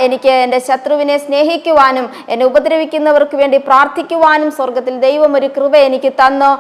എനിക്ക് എൻ്റെ ശത്രുവിനെ സ്നേഹിക്കുവാനും എന്നെ ഉപദ്രവിക്കുന്നവർക്ക് വേണ്ടി പ്രാർത്ഥിക്കുവാനും സ്വർഗത്തിൽ ദൈവം ഒരു കൃപ എനിക്ക് തന്നു.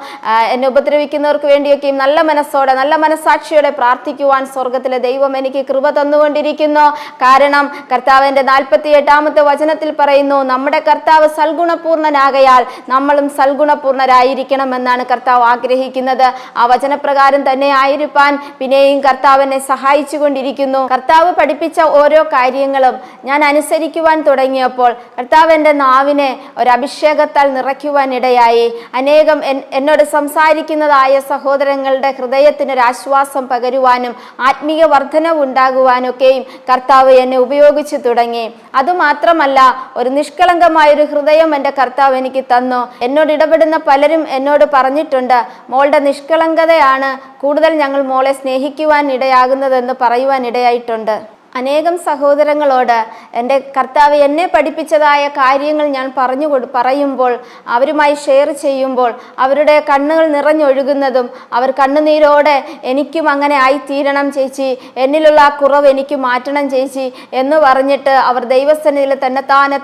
എന്നെ ഉപദ്രവിക്കുന്നവർക്ക് വേണ്ടിയൊക്കെയും നല്ല മനസ്സോടെ നല്ല മനസ്സാക്ഷിയോടെ പ്രാർത്ഥിക്കുവാൻ സ്വർഗത്തിലെ ദൈവം എനിക്ക് കൃപ തന്നുകൊണ്ടിരിക്കുന്നു. കാരണം കർത്താവിൻ്റെ 48-ാമത്തെ വചനത്തിൽ പറയുന്നു, നമ്മുടെ കർത്താവ് സൽഗുണപൂർണനാകയാൽ നമ്മളും പൂർണ്ണരായിരിക്കണമെന്നാണ് കർത്താവ് ആഗ്രഹിക്കുന്നത്. ആ വചനപ്രകാരം തന്നെ ആയിരിക്കാൻ പിന്നെയും കർത്താവ് എന്നെ സഹായിച്ചു കൊണ്ടിരിക്കുന്നു. കർത്താവ് പഠിപ്പിച്ച ഓരോ കാര്യങ്ങളും ഞാൻ അനുസരിക്കുവാൻ തുടങ്ങിയപ്പോൾ കർത്താവ് എൻ്റെ നാവിനെ ഒരു അഭിഷേകത്താൽ നിറയ്ക്കുവാൻ ഇടയായി. അനേകം എന്നോട് സംസാരിക്കുന്നതായ സഹോദരങ്ങളുടെ ഹൃദയത്തിനൊരു ആശ്വാസം പകരുവാനും ആത്മീയ വർധനവ് ഉണ്ടാകുവാനൊക്കെയും കർത്താവ് എന്നെ ഉപയോഗിച്ചു തുടങ്ങി. അതുമാത്രമല്ല, ഒരു നിഷ്കളങ്കമായൊരു ഹൃദയം എൻ്റെ കർത്താവ് എനിക്ക് തന്നു. എന്നോട് ഇടപെടുന്ന പലരും എന്നോട് പറഞ്ഞിട്ടുണ്ട്, മോളുടെ നിഷ്കളങ്കതയാണ് കൂടുതൽ ഞങ്ങൾ മോളെ സ്നേഹിക്കുവാൻ ഇടയാകുന്നതെന്ന് പറയുവാൻ ഇടയായിട്ടുണ്ട്. അനേകം സഹോദരങ്ങളോട് എൻ്റെ കർത്താവ് എന്നെ പഠിപ്പിച്ചതായ കാര്യങ്ങൾ ഞാൻ പറയുമ്പോൾ അവരുമായി ഷെയർ ചെയ്യുമ്പോൾ അവരുടെ കണ്ണുകൾ നിറഞ്ഞൊഴുകുന്നതും അവർ കണ്ണുനീരോടെ എനിക്കും അങ്ങനെ ആയിത്തീരണം ചേച്ചി, എന്നിലുള്ള ആ കുറവ് എനിക്ക് മാറ്റണം ചേച്ചി എന്ന് പറഞ്ഞിട്ട് അവർ ദൈവസന്നിധിയിൽ തന്നെത്താനെ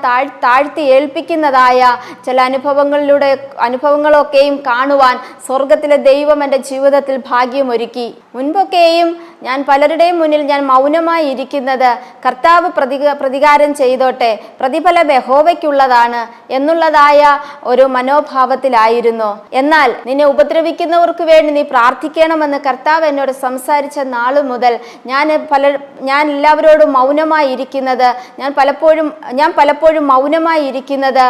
താഴ്ത്തി ഏൽപ്പിക്കുന്നതായ ചില അനുഭവങ്ങളൊക്കെയും കാണുവാൻ സ്വർഗത്തിലെ ദൈവം എൻ്റെ ജീവിതത്തിൽ ഭാഗ്യമൊരുക്കി. മുൻപൊക്കെയും ഞാൻ പലരുടെയും മുന്നിൽ ഞാൻ മൗനമായി ഇരിക്കുന്നു. പ്രാർത്ഥിക്കുന്നത് കർത്താവ് പ്രതികാരം ചെയ്തോട്ടെ, പ്രതിഫലം യഹോവയ്ക്കുള്ളതാണ് എന്നുള്ളതായ ഒരു മനോഭാവത്തിലായിരുന്നു. എന്നാൽ നിന്നെ ഉപദ്രവിക്കുന്നവർക്ക് വേണ്ടി നീ പ്രാർത്ഥിക്കണമെന്ന് കർത്താവ് എന്നോട് സംസാരിച്ച നാളു മുതൽ ഞാൻ എല്ലാവരോടും മൗനമായി ഇരിക്കുന്നത്, ഞാൻ പലപ്പോഴും മൗനമായി ഇരിക്കുന്നത്,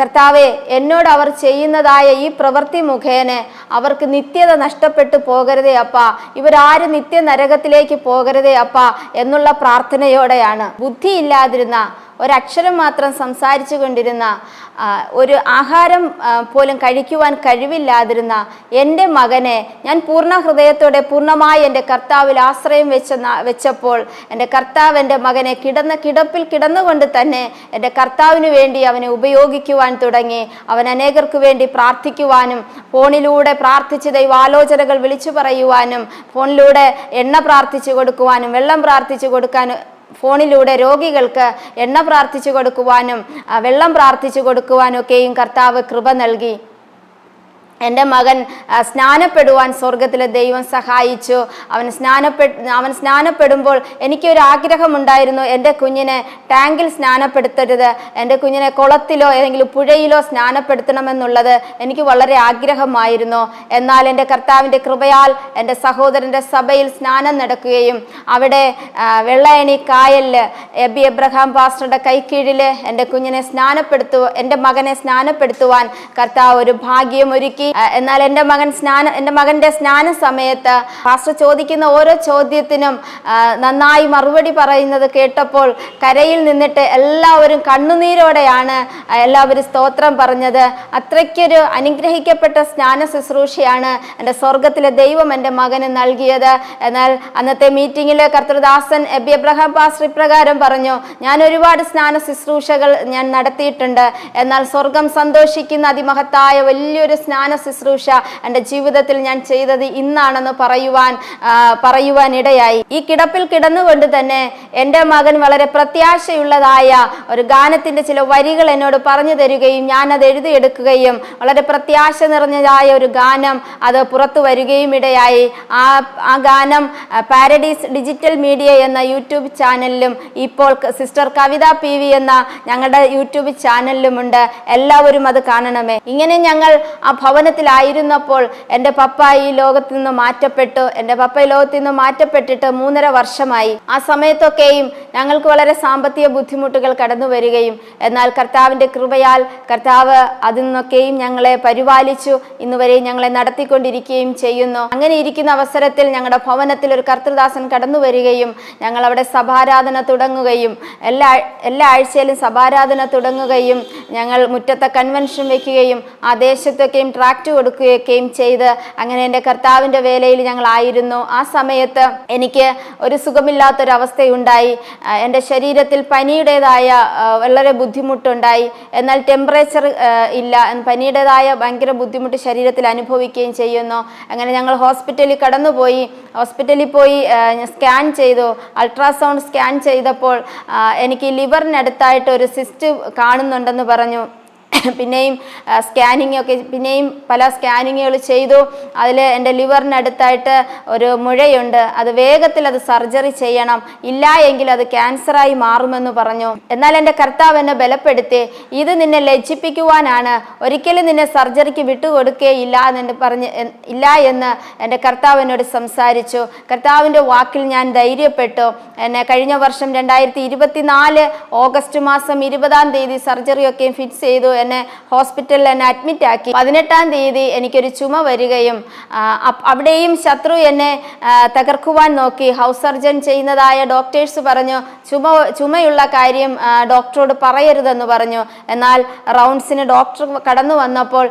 കർത്താവെ എന്നോട് അവർ ചെയ്യുന്നതായ ഈ പ്രവൃത്തി മുഖേന അവർക്ക് നിത്യത നഷ്ടപ്പെട്ടു പോകരുതേ അപ്പാ, ഇവരാരും നിത്യ നരകത്തിലേക്ക് പോകരുതേ അപ്പാ എന്നുള്ള പ്രാർത്ഥനയോടെയാണ്. ബുദ്ധിയില്ലാതിരുന്ന, ഒരക്ഷരം മാത്രം സംസാരിച്ചു കൊണ്ടിരുന്ന, ഒരു ആഹാരം പോലും കഴിക്കുവാൻ കഴിവില്ലാതിരുന്ന എൻ്റെ മകനെ ഞാൻ പൂർണ്ണ ഹൃദയത്തോടെ പൂർണ്ണമായി എൻ്റെ കർത്താവിൽ ആശ്രയം വെച്ചപ്പോൾ എൻ്റെ കർത്താവ് എൻ്റെ മകനെ കിടപ്പിൽ കിടന്നുകൊണ്ട് തന്നെ എൻ്റെ കർത്താവിന് വേണ്ടി അവനെ ഉപയോഗിക്കുവാൻ തുടങ്ങി. അവൻ അനേകർക്ക് വേണ്ടി പ്രാർത്ഥിക്കുവാനും ഫോണിലൂടെ പ്രാർത്ഥിച്ച് ദൈവാലോചനകൾ വിളിച്ചു പറയുവാനും ഫോണിലൂടെ എണ്ണ പ്രാർത്ഥിച്ചു കൊടുക്കുവാനും വെള്ളം പ്രാർത്ഥിച്ചു കൊടുക്കാനും ഫോണിലൂടെ രോഗികൾക്ക് എണ്ണ പ്രാർത്ഥിച്ചു കൊടുക്കുവാനും വെള്ളം പ്രാർത്ഥിച്ചു കൊടുക്കുവാനും ഒക്കെയും കർത്താവ് കൃപ നൽകി. എൻ്റെ മകൻ സ്നാനപ്പെടുവാൻ സ്വർഗത്തിലെ ദൈവം സഹായിച്ചു. അവൻ സ്നാനപ്പെടുമ്പോൾ എനിക്കൊരു ആഗ്രഹമുണ്ടായിരുന്നു, എൻ്റെ കുഞ്ഞിനെ ടാങ്കിൽ സ്നാനപ്പെടുത്തരുത്, എൻ്റെ കുഞ്ഞിനെ കുളത്തിലോ ഏതെങ്കിലും പുഴയിലോ സ്നാനപ്പെടുത്തണമെന്നുള്ളത് എനിക്ക് വളരെ ആഗ്രഹമായിരുന്നു. എന്നാൽ എൻ്റെ കർത്താവിൻ്റെ കൃപയാൽ എൻ്റെ സഹോദരൻ്റെ സഭയിൽ സ്നാനം നടക്കുകയും അവിടെ വെള്ളയണി കായലിൽ എബി എബ്രഹാം പാസ്റ്ററുടെ കൈക്കീഴിൽ എൻ്റെ മകനെ സ്നാനപ്പെടുത്തുവാൻ കർത്താവ് ഒരു ഭാഗ്യം ഒരുക്കി. എന്നാൽ എൻ്റെ മകൻ്റെ സ്നാന സമയത്ത് പാസ്റ്റർ ചോദിക്കുന്ന ഓരോ ചോദ്യത്തിനും നന്നായി മറുപടി പറയുന്നത് കേട്ടപ്പോൾ കരയിൽ നിന്നിട്ട് എല്ലാവരും കണ്ണുനീരോടെയാണ് എല്ലാവരും സ്തോത്രം പറഞ്ഞത്. അത്രയ്ക്കൊരു അനുഗ്രഹിക്കപ്പെട്ട സ്നാന ശുശ്രൂഷയാണ് എൻ്റെ സ്വർഗത്തിലെ ദൈവം എൻ്റെ മകന് നൽകിയത്. എന്നാൽ അന്നത്തെ മീറ്റിങ്ങിൽ കർത്തൃദാസൻ എബി എബ്രഹാം പാസ്റ്റർ ഇപ്രകാരം പറഞ്ഞു, ഞാൻ ഒരുപാട് സ്നാന ശുശ്രൂഷകൾ ഞാൻ നടത്തിയിട്ടുണ്ട്, എന്നാൽ സ്വർഗം സന്തോഷിക്കുന്ന അതിമഹത്തായ വലിയൊരു സ്നാന ശുശ്രൂഷ എൻ്റെ ജീവിതത്തിൽ ഞാൻ ചെയ്തത് ഇന്നാണെന്ന് പറയുവാൻ ഇടയായി. ഈ കിടപ്പിൽ കിടന്നുകൊണ്ട് തന്നെ എൻ്റെ മകൻ വളരെ പ്രത്യാശയുള്ളതായ ഒരു ഗാനത്തിന്റെ ചില വരികൾ എന്നോട് പറഞ്ഞു തരികയും ഞാൻ അത് എഴുതിയെടുക്കുകയും വളരെ പ്രത്യാശ നിറഞ്ഞതായ ഒരു ഗാനം അത് പുറത്തു വരികയും ഇടയായി. ആ ഗാനം പാരഡൈസ് ഡിജിറ്റൽ മീഡിയ എന്ന യൂട്യൂബ് ചാനലിലും ഇപ്പോൾ സിസ്റ്റർ കവിത PV എന്ന ഞങ്ങളുടെ യൂട്യൂബ് ചാനലിലുമുണ്ട്. എല്ലാവരും അത് കാണണമേ. ഇങ്ങനെ ഞങ്ങൾ ആ ഭവനത്തിലായിരുന്നപ്പോൾ എൻ്റെ പപ്പ ഈ ലോകത്ത് നിന്ന് മാറ്റപ്പെട്ടിട്ട് 3.5 വർഷമായി. ആ സമയത്തൊക്കെയും ഞങ്ങൾക്ക് വളരെ സാമ്പത്തിക ബുദ്ധിമുട്ടുകൾ കടന്നു വരികയും എന്നാൽ കർത്താവിൻ്റെ കൃപയാൽ കർത്താവ് അതിൽ നിന്നൊക്കെയും ഞങ്ങളെ പരിപാലിച്ചു, ഇന്നുവരെ ഞങ്ങളെ നടത്തിക്കൊണ്ടിരിക്കുകയും ചെയ്യുന്നു. അങ്ങനെ ഇരിക്കുന്ന അവസരത്തിൽ ഞങ്ങളുടെ ഭവനത്തിൽ ഒരു കർത്തൃദാസൻ കടന്നു വരികയും ഞങ്ങൾ അവിടെ സഭാരാധന തുടങ്ങുകയും എല്ലാ ആഴ്ചയിലും സഭാരാധന തുടങ്ങുകയും ഞങ്ങൾ മുറ്റത്തെ കൺവെൻഷൻ വെക്കുകയും ആ ദേശത്തൊക്കെയും ട്രാക്ട് കൊടുക്കുകയൊക്കെയും ചെയ്ത് അങ്ങനെ എൻ്റെ കർത്താവിൻ്റെ വേലയിൽ ഞങ്ങളായിരുന്നു. ആ സമയത്ത് എനിക്ക് ഒരു സുഖമില്ലാത്തൊരവസ്ഥയുണ്ടായി. എൻ്റെ ശരീരത്തിൽ പനിയുടേതായ വളരെ ബുദ്ധിമുട്ടുണ്ടായി. എന്നാൽ ടെമ്പറേച്ചർ ഇല്ല, പനിയുടേതായ ഭയങ്കര ബുദ്ധിമുട്ട് ശരീരത്തിൽ അനുഭവിക്കുകയും ചെയ്യുന്നു. അങ്ങനെ ഞങ്ങൾ ഹോസ്പിറ്റലിൽ ഹോസ്പിറ്റലിൽ പോയി സ്കാൻ ചെയ്തു. അൾട്രാസൗണ്ട് സ്കാൻ ചെയ്തപ്പോൾ എനിക്ക് ലിവറിനടുത്തായിട്ട് ഒരു സിസ്റ്റ് കാണുന്നുണ്ടെന്ന് പറഞ്ഞു. പിന്നെയും പല സ്കാനിങ്ങുകൾ ചെയ്തു. അതിൽ എൻ്റെ ലിവറിനടുത്തായിട്ട് ഒരു മുഴയുണ്ട്, അത് വേഗത്തിൽ സർജറി ചെയ്യണം, ഇല്ല എങ്കിൽ അത് ക്യാൻസറായി മാറുമെന്ന് പറഞ്ഞു. എന്നാൽ എൻ്റെ കർത്താവ് എന്നെ ബലപ്പെടുത്തി, ഇത് നിന്നെ ലജ്ജിപ്പിക്കുവാനാണ്, ഒരിക്കലും നിന്നെ സർജറിക്ക് വിട്ടുകൊടുക്കുകയില്ല എന്ന് എൻ്റെ കർത്താവ് എന്നോട് സംസാരിച്ചു. കർത്താവിൻ്റെ വാക്കിൽ ഞാൻ ധൈര്യപ്പെട്ടു. എന്നെ കഴിഞ്ഞ വർഷം 2024 ഓഗസ്റ്റ് മാസം 20-ാം തീയതി സർജറിയൊക്കെ ഫിക്സ് ചെയ്തു. എന്നെ ഹോസ്പിറ്റലിൽ അഡ്മിറ്റ് ആക്കി. 18-ാം തീയതി എനിക്കൊരു ചുമ വരികയും അവിടെയും ശത്രു എന്നെ തകർക്കുവാൻ നോക്കി. ഹൗസ് സർജൻ ചെയ്യുന്നതായ ഡോക്ടേഴ്സ് പറഞ്ഞു, ചുമയുള്ള കാര്യം ഡോക്ടറോട് പറയരുതെന്ന് പറഞ്ഞു. എന്നാൽ റൗണ്ട്സിന് ഡോക്ടർ കടന്നു വന്നപ്പോൾ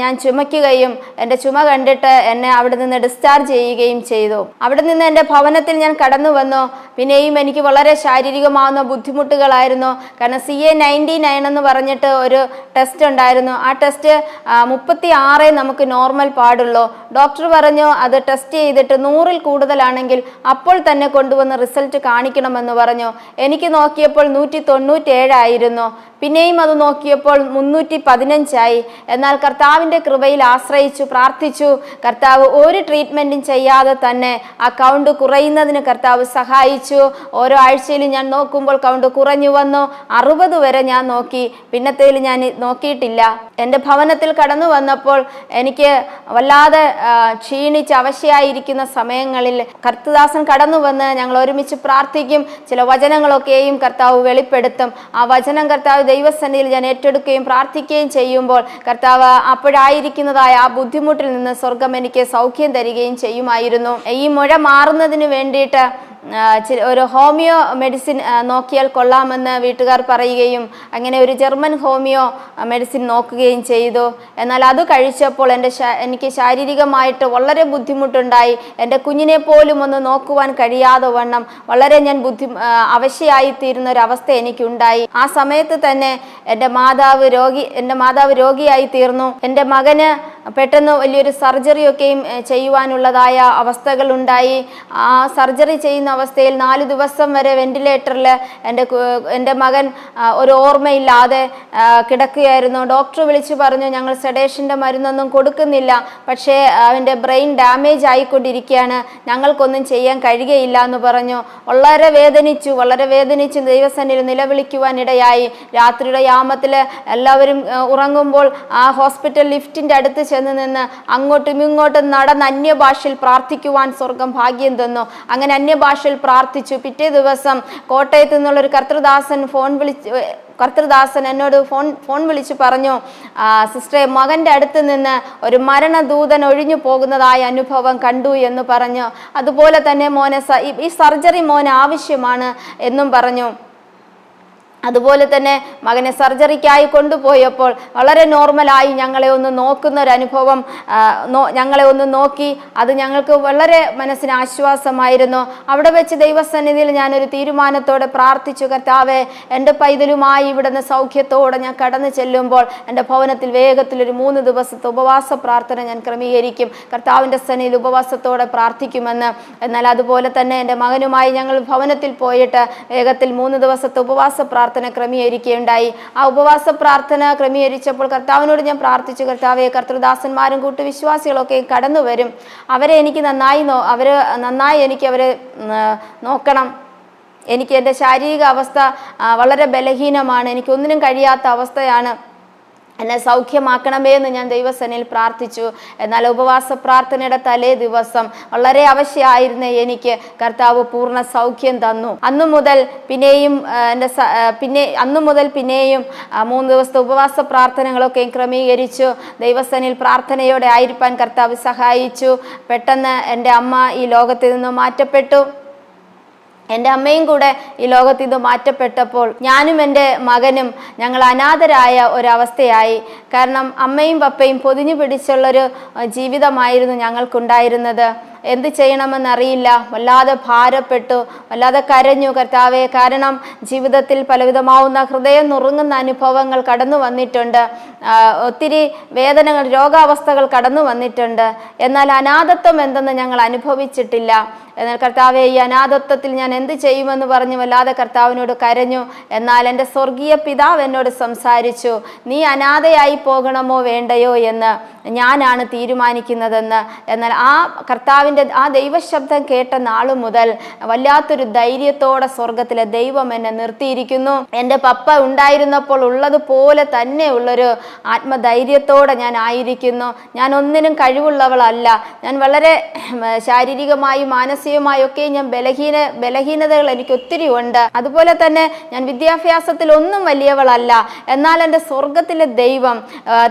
ഞാൻ ചുമയ്ക്കുകയും എൻ്റെ ചുമ കണ്ടിട്ട് എന്നെ അവിടെ നിന്ന് ഡിസ്ചാർജ് ചെയ്യുകയും ചെയ്തു. അവിടെ നിന്ന് എൻ്റെ ഭവനത്തിൽ ഞാൻ കടന്നു വന്നു. പിന്നെയും എനിക്ക് വളരെ ശാരീരികമാവുന്ന ബുദ്ധിമുട്ടുകളായിരുന്നു. കാരണം CA-99 എന്ന് പറഞ്ഞിട്ട് ഒരു ടെസ്റ്റ് ഉണ്ടായിരുന്നു. ആ ടെസ്റ്റ് 36 നമുക്ക് നോർമൽ പാടുള്ളൂ. ഡോക്ടർ പറഞ്ഞു അത് ടെസ്റ്റ് ചെയ്തിട്ട് 100-ൽ കൂടുതലാണെങ്കിൽ അപ്പോൾ തന്നെ കൊണ്ടുവന്ന് റിസൾട്ട് കാണിക്കണമെന്ന് പറഞ്ഞു. എനിക്ക് നോക്കിയപ്പോൾ 197 ആയിരുന്നു. പിന്നെയും അത് നോക്കിയപ്പോൾ 315 എന്നാൽ കർത്താവിൻ്റെ കൃപയിൽ ആശ്രയിച്ചു പ്രാർത്ഥിച്ചു. കർത്താവ് ഒരു ട്രീറ്റ്മെൻറ്റും ചെയ്യാതെ തന്നെ ആ കൗണ്ട് കുറയുന്നതിന് കർത്താവ് സഹായിച്ചു. ഓരോ ആഴ്ചയിലും ഞാൻ നോക്കുമ്പോൾ കൗണ്ട് കുറഞ്ഞു വന്നു. 60 വരെ ഞാൻ നോക്കി. പിന്നത്തേൽ ഞാൻ നോക്കിയിട്ടില്ല. എൻ്റെ ഭവനത്തിൽ കടന്നു വന്നപ്പോൾ എനിക്ക് വല്ലാതെ ക്ഷീണിച്ച് അവശയായിരിക്കുന്ന സമയങ്ങളിൽ കർത്തദാസൻ കടന്നു വന്ന് ഞങ്ങൾ ഒരുമിച്ച് പ്രാർത്ഥിക്കും. ചില വചനങ്ങളൊക്കെയും കർത്താവ് വെളിപ്പെടുത്തും. ആ വചനം കർത്താവ് ദൈവസന്നിധിയിൽ ഞാൻ ഏറ്റെടുക്കുകയും പ്രാർത്ഥിക്കുകയും ചെയ്യുമ്പോൾ കർത്താവ് അപ്പോഴായിരിക്കുന്നതായ ആ ബുദ്ധിമുട്ടിൽ നിന്ന് സ്വർഗം എനിക്ക് സൗഖ്യം തരികയും ചെയ്യുമായിരുന്നു. ഈ മുഴ മാറുന്നതിന് വേണ്ടിയിട്ട് ഒരു ഹോമിയോ മെഡിസിൻ നോക്കിയാൽ കൊള്ളാമെന്ന് വീട്ടുകാർ പറയുകയും അങ്ങനെ ഒരു ജർമ്മൻ ഹോമിയോ മെഡിസിൻ നോക്കുകയും ചെയ്തു. എന്നാൽ അത് കഴിച്ചപ്പോൾ എനിക്ക് ശാരീരികമായിട്ട് വളരെ ബുദ്ധിമുട്ടുണ്ടായി. എൻ്റെ കുഞ്ഞിനെ പോലും ഒന്ന് നോക്കുവാൻ കഴിയാതെ വണ്ണം വളരെ ഞാൻ അവശയായിത്തീരുന്ന ഒരവസ്ഥ എനിക്കുണ്ടായി. ആ സമയത്ത് തന്നെ എൻ്റെ മാതാവ് രോഗിയായി തീർന്നു. എൻ്റെ മകന് പെട്ടെന്ന് വലിയൊരു സർജറിയൊക്കെയും ചെയ്യുവാനുള്ളതായ അവസ്ഥകളുണ്ടായി. ആ സർജറി ചെയ്യുന്ന അവസ്ഥയിൽ 4 ദിവസം വരെ വെന്റിലേറ്ററിൽ എൻ്റെ മകൻ ഒരു ഓർമ്മയില്ലാതെ കിടക്കുകയായിരുന്നു. ഡോക്ടർ വിളിച്ചു പറഞ്ഞു, ഞങ്ങൾ സെഡേഷൻ്റെ മരുന്നൊന്നും കൊടുക്കുന്നില്ല, പക്ഷേ അവൻ്റെ ബ്രെയിൻ ഡാമേജ് ആയിക്കൊണ്ടിരിക്കുകയാണ്, ഞങ്ങൾക്കൊന്നും ചെയ്യാൻ കഴിയുകയില്ല എന്ന് പറഞ്ഞു. വളരെ വേദനിച്ചു ദൈവസന്നിധിയിൽ നിലവിളിക്കുവാനിടയായി. രാത്രിയുടെ യാമത്തിൽ എല്ലാവരും ഉറങ്ങുമ്പോൾ ആ ഹോസ്പിറ്റൽ ലിഫ്റ്റിൻ്റെ അടുത്ത് ചെന്ന് നിന്ന് അങ്ങോട്ടും ഇങ്ങോട്ടും നടന്ന് അന്യഭാഷയിൽ പ്രാർത്ഥിക്കുവാൻ സ്വർഗം ഭാഗ്യം തന്നു. അങ്ങനെ അന്യഭാഷയിൽ പ്രാർത്ഥിച്ചു. പിറ്റേ ദിവസം കോട്ടയത്ത് നിന്നുള്ളൊരു കർത്തൃദാസൻ എന്നോട് ഫോൺ വിളിച്ച് പറഞ്ഞു, സിസ്റ്ററെ, മകൻ്റെ അടുത്ത് നിന്ന് ഒരു മരണദൂതൻ ഒഴിഞ്ഞു പോകുന്നതായ അനുഭവം കണ്ടു എന്ന് പറഞ്ഞു. അതുപോലെ തന്നെ മോനെ ഈ സർജറി മോന് ആവശ്യമാണ് എന്നും പറഞ്ഞു. അതുപോലെ തന്നെ മകനെ സർജറിക്കായി കൊണ്ടുപോയപ്പോൾ വളരെ നോർമലായി ഞങ്ങളെ ഒന്ന് നോക്കുന്ന ഒരു അനുഭവം ഞങ്ങളെ ഒന്ന് നോക്കി. അത് ഞങ്ങൾക്ക് വളരെ മനസ്സിന് ആശ്വാസമായിരുന്നു. അവിടെ വെച്ച് ദൈവസന്നിധിയിൽ ഞാനൊരു തീരുമാനത്തോടെ പ്രാർത്ഥിച്ചു, കർത്താവേ, എൻ്റെ പൈതലുമായി ഇവിടുന്ന് സൗഖ്യത്തോടെ ഞാൻ കടന്നു ചെല്ലുമ്പോൾ എൻ്റെ ഭവനത്തിൽ വേഗത്തിലൊരു 3 ദിവസത്തെ ഉപവാസ പ്രാർത്ഥന ഞാൻ ക്രമീകരിക്കും, കർത്താവിൻ്റെ സന്നിധിയിൽ ഉപവാസത്തോടെ പ്രാർത്ഥിക്കുമെന്ന്. എന്നാൽ അതുപോലെ തന്നെ എൻ്റെ മകനുമായി ഞങ്ങൾ ഭവനത്തിൽ പോയിട്ട് വേഗത്തിൽ 3 ദിവസത്തെ ഉപവാസ പ്രാർത്ഥന ക്രമീകരിക്കുകയുണ്ടായി. ആ ഉപവാസ പ്രാർത്ഥന ക്രമീകരിച്ചപ്പോൾ കർത്താവിനോട് ഞാൻ പ്രാർത്ഥിച്ചു, കർത്താവെ, കർത്തൃദാസന്മാരും കൂട്ടുവിശ്വാസികളൊക്കെ കടന്നു വരും, അവരെ നന്നായി എനിക്ക് അവരെ നോക്കണം. എനിക്ക് എൻ്റെ ശാരീരിക അവസ്ഥ വളരെ ബലഹീനമാണ്, എനിക്കൊന്നിനും കഴിയാത്ത അവസ്ഥയാണ്, എന്നെ സൗഖ്യമാക്കണമേ എന്ന് ഞാൻ ദൈവസന്നിധിയിൽ പ്രാർത്ഥിച്ചു. എന്നാൽ ഉപവാസ പ്രാർത്ഥനയുടെ തലേ ദിവസം വളരെ അവശയായിരുന്ന എനിക്ക് കർത്താവ് പൂർണ്ണ സൗഖ്യം തന്നു. അന്നു മുതൽ പിന്നെയും 3 ദിവസത്തെ ഉപവാസ പ്രാർത്ഥനകളൊക്കെ ക്രമീകരിച്ചു. ദൈവസന്നിധിയിൽ പ്രാർത്ഥനയോടെ ആയിരിക്കാൻ കർത്താവ് സഹായിച്ചു. പെട്ടെന്ന് എൻ്റെ അമ്മ ഈ ലോകത്തിൽ നിന്ന് മാറ്റപ്പെട്ടു. എൻ്റെ അമ്മയും കൂടെ ഈ ലോകത്തിൽ നിന്ന് മാറ്റപ്പെട്ടപ്പോൾ ഞാനും എൻ്റെ മകനും ഞങ്ങൾ അനാഥരായ ഒരവസ്ഥയായി. കാരണം അമ്മയും പപ്പയും പൊതിഞ്ഞു പിടിച്ചുള്ളൊരു ജീവിതമായിരുന്നു ഞങ്ങൾക്കുണ്ടായിരുന്നത്. എന്ത് ചെയ്യണമെന്നറിയില്ല, വല്ലാതെ ഭാരപ്പെട്ടു, വല്ലാതെ കരഞ്ഞു, കർത്താവെ, കാരണം ജീവിതത്തിൽ പലവിധമാവുന്ന ഹൃദയം നുറുങ്ങുന്ന അനുഭവങ്ങൾ കടന്നു വന്നിട്ടുണ്ട്, ഒത്തിരി വേദനകൾ, രോഗാവസ്ഥകൾ കടന്നു വന്നിട്ടുണ്ട്. എന്നാൽ അനാഥത്വം എന്തെന്ന് ഞങ്ങൾ അനുഭവിച്ചിട്ടില്ല. എന്നാൽ കർത്താവെ, ഈ അനാഥത്വത്തിൽ ഞാൻ എന്ത് ചെയ്യുമെന്ന് പറഞ്ഞ് വല്ലാതെ കർത്താവിനോട് കരഞ്ഞു. എന്നാൽ എൻ്റെ സ്വർഗീയ പിതാവ് എന്നോട് സംസാരിച്ചു, നീ അനാഥയായി പോകണമോ വേണ്ടയോ എന്ന് ഞാനാണ് തീരുമാനിക്കുന്നതെന്ന്. എന്നാൽ ആ കർത്താവിൻ്റെ ആ ദൈവശബ്ദം കേട്ട നാളു മുതൽ വല്ലാത്തൊരു ധൈര്യത്തോടെ സ്വർഗത്തിലെ ദൈവം എന്നെ നിർത്തിയിരിക്കുന്നു. എൻ്റെ പപ്പ ഉണ്ടായിരുന്നപ്പോൾ ഉള്ളതുപോലെ തന്നെ ഉള്ളൊരു ആത്മധൈര്യത്തോടെ ഞാൻ ആയിരിക്കുന്നു. ഞാൻ ഒന്നിനും കഴിവുള്ളവളല്ല. ഞാൻ വളരെ ശാരീരികമായും മാനസികമായും ഒക്കെ ഞാൻ ബലഹീനതകൾ എനിക്ക് ഒത്തിരി ഉണ്ട്. അതുപോലെ തന്നെ ഞാൻ വിദ്യാഭ്യാസത്തിൽ ഒന്നും വലിയവളല്ല. എന്നാൽ എൻ്റെ സ്വർഗത്തിലെ ദൈവം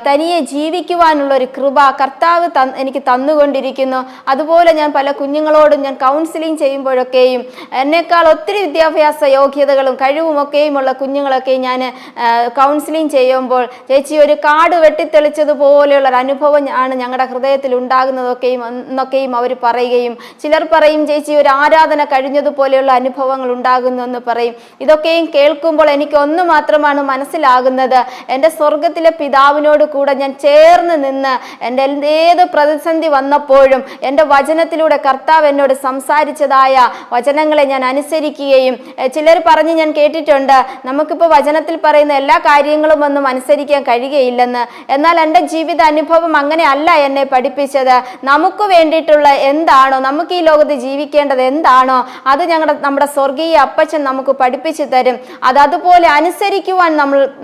തനിയെ ജീവിക്കുവാനുള്ള ഒരു കൃപ കർത്താവ് എനിക്ക് തന്നുകൊണ്ടിരിക്കുന്നു. അതുപോലെ ഞാൻ പല കുഞ്ഞുങ്ങളോടും ഞാൻ കൗൺസിലിംഗ് ചെയ്യുമ്പോഴൊക്കെയും എന്നേക്കാൾ ഒത്തിരി വിദ്യാഭ്യാസ യോഗ്യതകളും കഴിവുമൊക്കെയുമുള്ള കുഞ്ഞുങ്ങളൊക്കെ ഞാൻ കൗൺസിലിംഗ് ചെയ്യുമ്പോൾ ചേച്ചി ഒരു കാട് വെട്ടിത്തെളിച്ചതുപോലെയുള്ള ഒരു അനുഭവം ആണ് ഞങ്ങളുടെ ഹൃദയത്തിൽ എന്നൊക്കെയും അവർ പറയുകയും, ചിലർ പറയും ചേച്ചി ഒരു ആരാധന കഴിഞ്ഞതുപോലെയുള്ള അനുഭവങ്ങൾ ഉണ്ടാകുന്നു എന്ന് പറയും. ഇതൊക്കെയും കേൾക്കുമ്പോൾ എനിക്ക് ഒന്ന് മാത്രമാണ് മനസ്സിലാകുന്നത്, എൻ്റെ സ്വർഗത്തിലെ പിതാവിനോട് കൂടെ ഞാൻ ചേർന്ന് നിന്ന് എൻ്റെ ഏത് പ്രതിസന്ധി വന്നപ്പോഴും എൻ്റെ വചനത്തിലൂടെ കർത്താവ് എന്നോട് സംസാരിച്ചതായ വചനങ്ങളെ ഞാൻ അനുസരിക്കുകയും, ചിലർ പറഞ്ഞ് ഞാൻ കേട്ടിട്ടുണ്ട് നമുക്കിപ്പോൾ വചനത്തിൽ പറയുന്ന എല്ലാ കാര്യങ്ങളും ഒന്നും അനുസരിക്കാൻ കഴിയുകയില്ലെന്ന്. എന്നാൽ എൻ്റെ ജീവിത അനുഭവം അങ്ങനെ അല്ല എന്നെ പഠിപ്പിച്ചത്. നമുക്ക് വേണ്ടിയിട്ടുള്ള എന്താണോ, നമുക്ക് ഈ ലോകത്ത് ജീവിക്കേണ്ടത് എന്താണോ അത് നമ്മുടെ സ്വർഗീയ അപ്പച്ചൻ നമുക്ക് പഠിപ്പിച്ചു തരും. അതുപോലെ അനുസരിക്കുവാൻ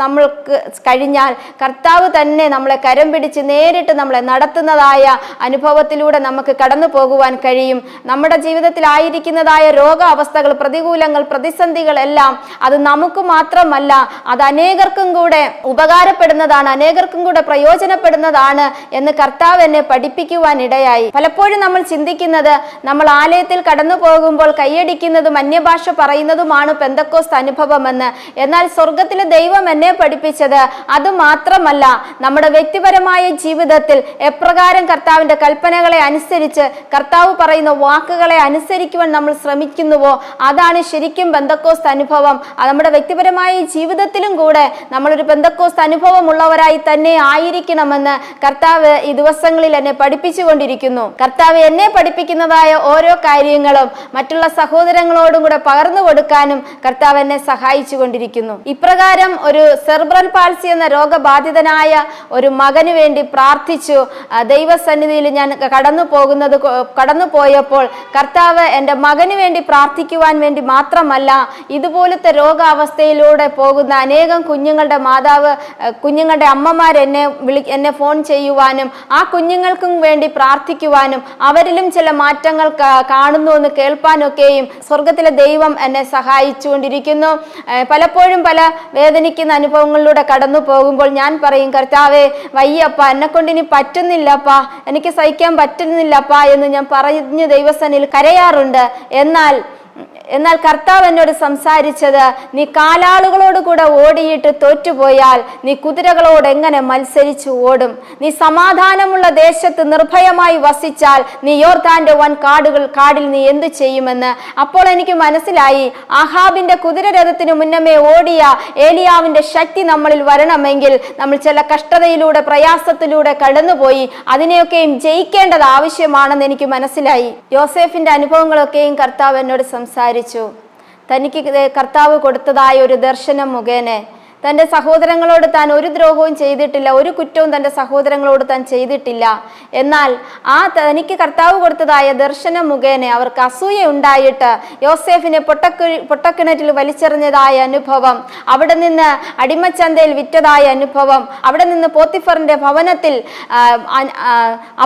നമ്മൾക്ക് കഴിഞ്ഞാൽ കർത്താവ് തന്നെ നമ്മളെ കരം പിടിച്ച് നേരിട്ട് നമ്മളെ നടത്തുന്നതായ അനുഭവത്തിലൂടെ നമുക്ക് കടന്നു പോകുവാൻ കഴിയും. നമ്മുടെ ജീവിതത്തിൽ ആയിരിക്കുന്നതായ രോഗാവസ്ഥകൾ, പ്രതികൂലങ്ങൾ, പ്രതിസന്ധികൾ എല്ലാം അത് നമുക്ക് മാത്രമല്ല, അത് അനേകർക്കും കൂടെ ഉപകാരപ്പെടുന്നതാണ്, അനേകർക്കും കൂടെ പ്രയോജനപ്പെടുന്നതാണ് എന്ന് കർത്താവ് എന്നെ പഠിപ്പിക്കുവാൻ ഇടയായി. പലപ്പോഴും നമ്മൾ ചിന്തിക്കുന്നത് നമ്മൾ ആലയത്തിൽ കടന്നു പോകുമ്പോൾ കൈയടിക്കുന്നതും അന്യഭാഷ പറയുന്നതുമാണ് പെന്തക്കോസ്ത് അനുഭവമെന്ന്. എന്നാൽ സ്വർഗത്തിലെ ദൈവം എന്നെ പഠിപ്പിച്ചത് അത് മാത്രമല്ല, നമ്മുടെ വ്യക്തിപരമായ ജീവിതത്തിൽ എപ്രകാരം കർത്താവിൻ്റെ കൽപ്പനകളെ അനുസരിച്ച് കർത്താവ് പറയുന്ന വാക്കുകളെ അനുസരിക്കുവാൻ നമ്മൾ ശ്രമിക്കുന്നുവോ അതാണ് ശരിക്കും പെന്തക്കോസ്ത് അനുഭവം. നമ്മുടെ വ്യക്തിപരമായ ജീവിതത്തിലും കൂടെ നമ്മളൊരു പെന്തക്കോസ്ത് അനുഭവം ഉള്ളവരായി തന്നെ ആയിരിക്കണമെന്ന് കർത്താവ് ഈ ദിവസങ്ങളിൽ എന്നെ പഠിപ്പിച്ചുകൊണ്ടിരിക്കുന്നു. കർത്താവ് എന്നെ പഠിപ്പിക്കുന്നതായ ഓരോ കാര്യങ്ങളും മറ്റുള്ള സഹോദരങ്ങളോടും കൂടെ പകർന്നു കൊടുക്കാനും കർത്താവ് എന്നെ സഹായിച്ചു കൊണ്ടിരിക്കുന്നു. ഇപ്രകാരം ഒരു സെർബ്രൽ പാൾസി എന്ന രോഗബാധിതനായ ഒരു മകന് വേണ്ടി പ്രാർത്ഥിച്ചു. ദൈവസന്നിധിയിൽ ഞാൻ കടന്നു പോയപ്പോൾ കർത്താവ് എൻ്റെ മകന് വേണ്ടി പ്രാർത്ഥിക്കുവാൻ വേണ്ടി മാത്രമല്ല, ഇതുപോലത്തെ രോഗാവസ്ഥയിലൂടെ പോകുന്ന അനേകം കുഞ്ഞുങ്ങളുടെ അമ്മമാർ എന്നെ ഫോൺ ചെയ്യുവാനും ആ കുഞ്ഞുങ്ങൾക്കും വേണ്ടി പ്രാർത്ഥിക്കുവാനും അവരിലും ചില മാറ്റങ്ങൾ കാണുന്നു എന്ന് കേൾപ്പാനൊക്കെയും സ്വർഗത്തിലെ ദൈവം എന്നെ സഹായിച്ചുകൊണ്ടിരിക്കുന്നു. പലപ്പോഴും പല വേദനിക്കുന്ന അനുഭവങ്ങളിലൂടെ കടന്നു പോകുമ്പോൾ ഞാൻ പറയും, കർത്താവേ വയ്യപ്പ, എന്നെ കൊണ്ട് ഇനി പറ്റുന്നില്ലപ്പാ, എനിക്ക് സഹിക്കാൻ പറ്റുന്നില്ലപ്പാ എന്ന് ഞാൻ പറഞ്ഞ് ദൈവസന്നിധിയിൽ കരയാറുണ്ട്. എന്നാൽ കർത്താവ് എന്നോട് സംസാരിച്ചത്, നീ കാലാളുകളോട് കൂടെ ഓടിയിട്ട് തോറ്റുപോയാൽ നീ കുതിരകളോട് എങ്ങനെ മത്സരിച്ചു ഓടും? നീ സമാധാനമുള്ള ദേശത്ത് നിർഭയമായി വസിച്ചാൽ നീ യോർദാന്റെ കാടിൽ നീ എന്തു ചെയ്യുമെന്ന്. അപ്പോൾ എനിക്ക് മനസ്സിലായി, ആഹാബിന്റെ കുതിരരഥത്തിന് മുന്നമേ ഓടിയ ഏലിയാവിന്റെ ശക്തി നമ്മളിൽ വരണമെങ്കിൽ നമ്മൾ ചില കഷ്ടതയിലൂടെ, പ്രയാസത്തിലൂടെ കടന്നുപോയി അതിനെയൊക്കെയും ജയിക്കേണ്ടത് ആവശ്യമാണെന്ന് എനിക്ക് മനസ്സിലായി. യോസേഫിന്റെ അനുഭവങ്ങളൊക്കെയും കർത്താവ് എന്നോട് സംസാരിച്ചു. തനിക്ക് കർത്താവ് കൊടുത്തതായ ഒരു ദർശനം മുഖേന തൻ്റെ സഹോദരങ്ങളോട് താൻ ഒരു ദ്രോഹവും ചെയ്തിട്ടില്ല, ഒരു കുറ്റവും തൻ്റെ സഹോദരങ്ങളോട് താൻ ചെയ്തിട്ടില്ല. എന്നാൽ തനിക്ക് കർത്താവ് കൊടുത്തതായ ദർശനം മുഖേന അവർക്ക് അസൂയ ഉണ്ടായിട്ട് യോസേഫിനെ പൊട്ടക്കിണറ്റിൽ വലിച്ചെറിഞ്ഞതായ അനുഭവം, അവിടെ നിന്ന് അടിമച്ചന്തയിൽ വിറ്റതായ അനുഭവം, അവിടെ നിന്ന് പോത്തിഫറിന്റെ ഭവനത്തിൽ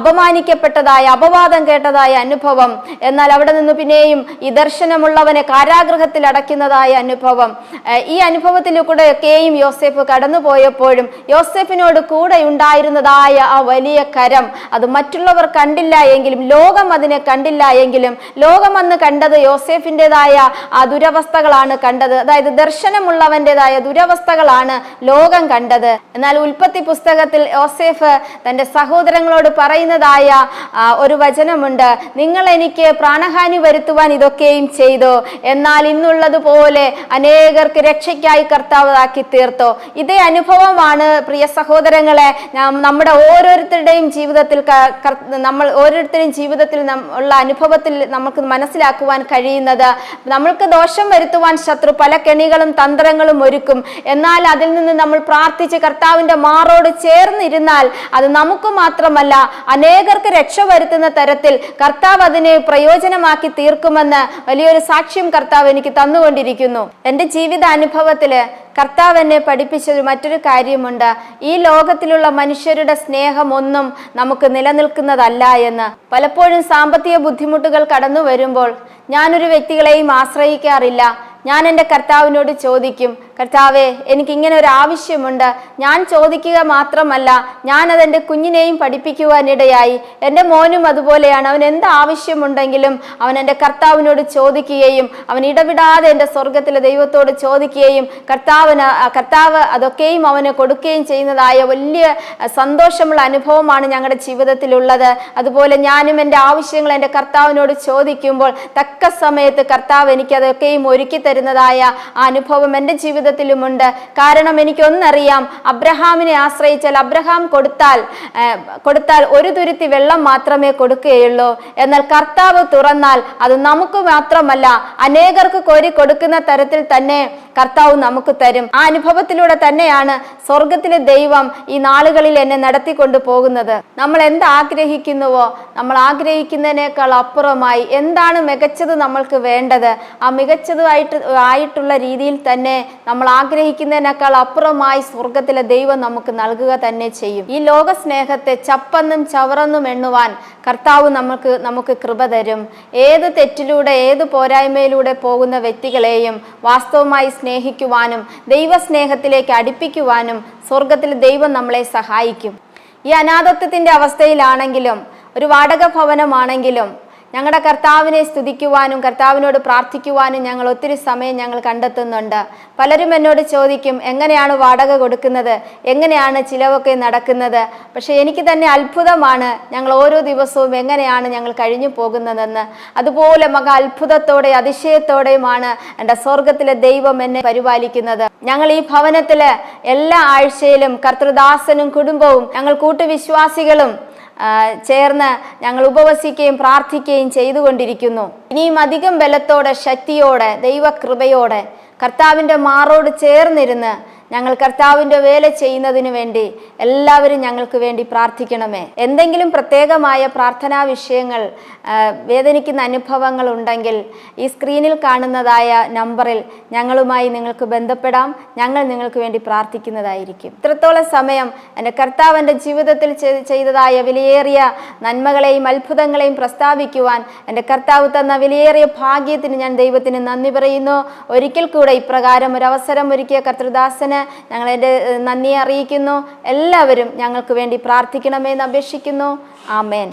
അപമാനിക്കപ്പെട്ടതായ, അപവാദം കേട്ടതായ അനുഭവം, എന്നാൽ അവിടെ നിന്ന് പിന്നെയും ഈ ദർശനമുള്ളവനെ കാരാഗൃഹത്തിൽ അടയ്ക്കുന്നതായ അനുഭവം, ഈ അനുഭവത്തിലൂടെയൊക്കെ യോസേഫ് കടന്നുപോയപ്പോഴും യോസേഫിനോട് കൂടെ ഉണ്ടായിരുന്നതായ ആ വലിയ കരം അത് മറ്റുള്ളവർ കണ്ടില്ല എങ്കിലും, ലോകം അതിനെ കണ്ടില്ല എങ്കിലും, ലോകം അന്ന് കണ്ടത് യോസേഫിൻ്റെതായ ആ ദുരവസ്ഥകളാണ് കണ്ടത്. അതായത് ദർശനമുള്ളവൻ്റെതായ ദുരവസ്ഥകളാണ് ലോകം കണ്ടത്. എന്നാൽ ഉൽപ്പത്തി പുസ്തകത്തിൽ യോസേഫ് തൻ്റെ സഹോദരങ്ങളോട് പറയുന്നതായ ഒരു വചനമുണ്ട്, നിങ്ങൾ എനിക്ക് പ്രാണഹാനി വരുത്തുവാൻ ഇതൊക്കെയും ചെയ്തു, എന്നാൽ ഇന്നുള്ളതുപോലെ അനേകർക്ക് രക്ഷയ്ക്കായി കർത്താവ് ആക്കി തീർത്തോ. ഇതേ അനുഭവമാണ് പ്രിയ സഹോദരങ്ങളെ നമ്മുടെ ഓരോരുത്തരുടെയും ജീവിതത്തിൽ ഉള്ള അനുഭവത്തിൽ നമുക്ക് മനസ്സിലാക്കുവാൻ കഴിയുന്നത്. നമ്മൾക്ക് ദോഷം വരുത്തുവാൻ ശത്രു പല കെണികളും തന്ത്രങ്ങളും ഒരുക്കും. എന്നാൽ അതിൽ നിന്ന് നമ്മൾ പ്രാർത്ഥിച്ച് കർത്താവിന്റെ മാറോട് ചേർന്നിരുന്നാൽ അത് നമുക്ക് മാത്രമല്ല അനേകർക്ക് രക്ഷ വരുത്തുന്ന തരത്തിൽ കർത്താവ് അതിനെ പ്രയോജനമാക്കി തീർക്കുമെന്ന് വലിയൊരു സാക്ഷ്യം കർത്താവ് എനിക്ക് തന്നുകൊണ്ടിരിക്കുന്നു. എൻ്റെ ജീവിത അനുഭവത്തില് കർത്താവ് എന്നെ പഠിപ്പിച്ച മറ്റൊരു കാര്യമുണ്ട്. ഈ ലോകത്തിലുള്ള മനുഷ്യരുടെ സ്നേഹമൊന്നും നമുക്ക് നിലനിൽക്കുന്നതല്ല എന്ന്. പലപ്പോഴും സാമ്പത്തിക ബുദ്ധിമുട്ടുകൾ കടന്നു വരുമ്പോൾ ഞാനൊരു വ്യക്തികളെയും ആശ്രയിക്കാറില്ല. ഞാൻ എൻ്റെ കർത്താവിനോട് ചോദിക്കും, കർത്താവേ, എനിക്കിങ്ങനെ ഒരു ആവശ്യമുണ്ട്. ഞാൻ ചോദിക്കുക മാത്രമല്ല, ഞാനതെൻ്റെ കുഞ്ഞിനെയും പഠിപ്പിക്കുവാനിടയായി. എൻ്റെ മോനും അതുപോലെയാണ്. അവൻ എന്ത് ആവശ്യമുണ്ടെങ്കിലും അവൻ എൻ്റെ കർത്താവിനോട് ചോദിക്കുകയും അവൻ ഇടവിടാതെ എൻ്റെ സ്വർഗത്തിലെ ദൈവത്തോട് ചോദിക്കുകയും കർത്താവ് അതൊക്കെയും അവന് കൊടുക്കുകയും ചെയ്യുന്നതായ വലിയ സന്തോഷമുള്ള അനുഭവമാണ് ഞങ്ങളുടെ ജീവിതത്തിലുള്ളത്. അതുപോലെ ഞാനും എൻ്റെ ആവശ്യങ്ങൾ എൻ്റെ കർത്താവിനോട് ചോദിക്കുമ്പോൾ തക്ക സമയത്ത് കർത്താവ് എനിക്കതൊക്കെയും ഒരുക്കി തരുന്നതായ ആ അനുഭവം എൻ്റെ ജീവിതത്തിലുമുണ്ട്. കാരണം എനിക്കൊന്നറിയാം, അബ്രഹാമിനെ ആശ്രയിച്ചാൽ അബ്രഹാം കൊടുത്താൽ ഒരു തുരുത്തി വെള്ളം മാത്രമേ കൊടുക്കുകയുള്ളൂ. എന്നാൽ കർത്താവ് തുറന്നാൽ അത് നമുക്ക് മാത്രമല്ല, അനേകർക്ക് കോരി കൊടുക്കുന്ന തരത്തിൽ തന്നെ കർത്താവ് നമുക്ക് തരും. ആ അനുഭവത്തിലൂടെ തന്നെയാണ് സ്വർഗത്തിലെ ദൈവം ഈ നാളുകളിൽ എന്നെ നടത്തിക്കൊണ്ടു പോകുന്നത്. നമ്മൾ എന്താഗ്രഹിക്കുന്നുവോ, നമ്മൾ ആഗ്രഹിക്കുന്നതിനേക്കാൾ അപ്പുറമായി എന്താണ് മികച്ചത് നമ്മൾക്ക് വേണ്ടത്, ആ മികച്ചതായിട്ടുള്ള രീതിയിൽ തന്നെ നമ്മൾ ആഗ്രഹിക്കുന്നതിനേക്കാൾ അപ്പുറമായി സ്വർഗത്തിലെ ദൈവം നമുക്ക് നൽകുക തന്നെ ചെയ്യും. ഈ ലോക സ്നേഹത്തെ ചപ്പെന്നും ചവറെന്നും എണ്ണുവാൻ കർത്താവ് നമുക്ക് കൃപ തരും. ഏത് തെറ്റിലൂടെ ഏത് പോരായ്മയിലൂടെ പോകുന്ന വ്യക്തികളെയും വാസ്തവമായി സ്നേഹിക്കുവാനും ദൈവസ്നേഹത്തിലേക്ക് അടുപ്പിക്കുവാനും സ്വർഗത്തിൽ ദൈവം നമ്മളെ സഹായിക്കും. ഈ അനാഥത്വത്തിൻ്റെ അവസ്ഥയിലാണെങ്കിലും ഒരു വാടക ഭവനമാണെങ്കിലും ഞങ്ങളുടെ കർത്താവിനെ സ്തുതിക്കുവാനും കർത്താവിനോട് പ്രാർത്ഥിക്കുവാനും ഞങ്ങൾ ഒത്തിരി സമയം ഞങ്ങൾ കണ്ടെത്തുന്നുണ്ട്. പലരും എന്നോട് ചോദിക്കും, എങ്ങനെയാണ് വാടക കൊടുക്കുന്നത്, എങ്ങനെയാണ് ചിലവൊക്കെ നടക്കുന്നത്? പക്ഷേ എനിക്ക് തന്നെ അത്ഭുതമാണ് ഞങ്ങൾ ഓരോ ദിവസവും എങ്ങനെയാണ് ഞങ്ങൾ കഴിഞ്ഞു പോകുന്നതെന്ന്. അതുപോലെ അത്ഭുതത്തോടെ അതിശയത്തോടെയുമാണ് എൻ്റെ സ്വർഗത്തിലെ ദൈവം എന്നെ പരിപാലിക്കുന്നത്. ഞങ്ങൾ ഈ ഭവനത്തിൽ എല്ലാ ആഴ്ചയിലും കർത്തൃദാസനും കുടുംബവും ഞങ്ങൾ കൂട്ടുവിശ്വാസികളും ചേർന്ന് ഞങ്ങൾ ഉപവസിക്കുകയും പ്രാർത്ഥിക്കുകയും ചെയ്തുകൊണ്ടിരിക്കുന്നു. ഇനിയും അധികം ബലത്തോടെ ശക്തിയോടെ ദൈവകൃപയോടെ കർത്താവിൻ്റെ മാറോട് ചേർന്നിരുന്ന് ഞങ്ങൾ കർത്താവിൻ്റെ വേല ചെയ്യുന്നതിന് വേണ്ടി എല്ലാവരും ഞങ്ങൾക്ക് വേണ്ടി പ്രാർത്ഥിക്കണമേ. എന്തെങ്കിലും പ്രത്യേകമായ പ്രാർത്ഥനാ വിഷയങ്ങൾ, വേദനിക്കുന്ന അനുഭവങ്ങൾ ഉണ്ടെങ്കിൽ ഈ സ്ക്രീനിൽ കാണുന്നതായ നമ്പറിൽ ഞങ്ങളുമായി നിങ്ങൾക്ക് ബന്ധപ്പെടാം. ഞങ്ങൾ നിങ്ങൾക്ക് വേണ്ടി പ്രാർത്ഥിക്കുന്നതായിരിക്കും. ഇത്രത്തോളം സമയം എൻ്റെ കർത്താവ് എൻ്റെ ജീവിതത്തിൽ ചെയ്തതായ വിലയേറിയ നന്മകളെയും അത്ഭുതങ്ങളെയും പ്രസ്താവിക്കുവാൻ എൻ്റെ കർത്താവ് തന്ന വിലയേറിയ ഭാഗ്യത്തിന് ഞാൻ ദൈവത്തിന് നന്ദി പറയുന്നു. ഒരിക്കൽ കൂടെ ഇപ്രകാരം ഒരു അവസരം ഒരുക്കിയ കർത്തൃദാസന് ഞങ്ങൾ എൻ്റെ നന്ദി അറിയിക്കുന്നു. എല്ലാവരും ഞങ്ങൾക്ക് വേണ്ടി പ്രാർത്ഥിക്കണമെന്ന് അപേക്ഷിക്കുന്നു. ആമേൻ.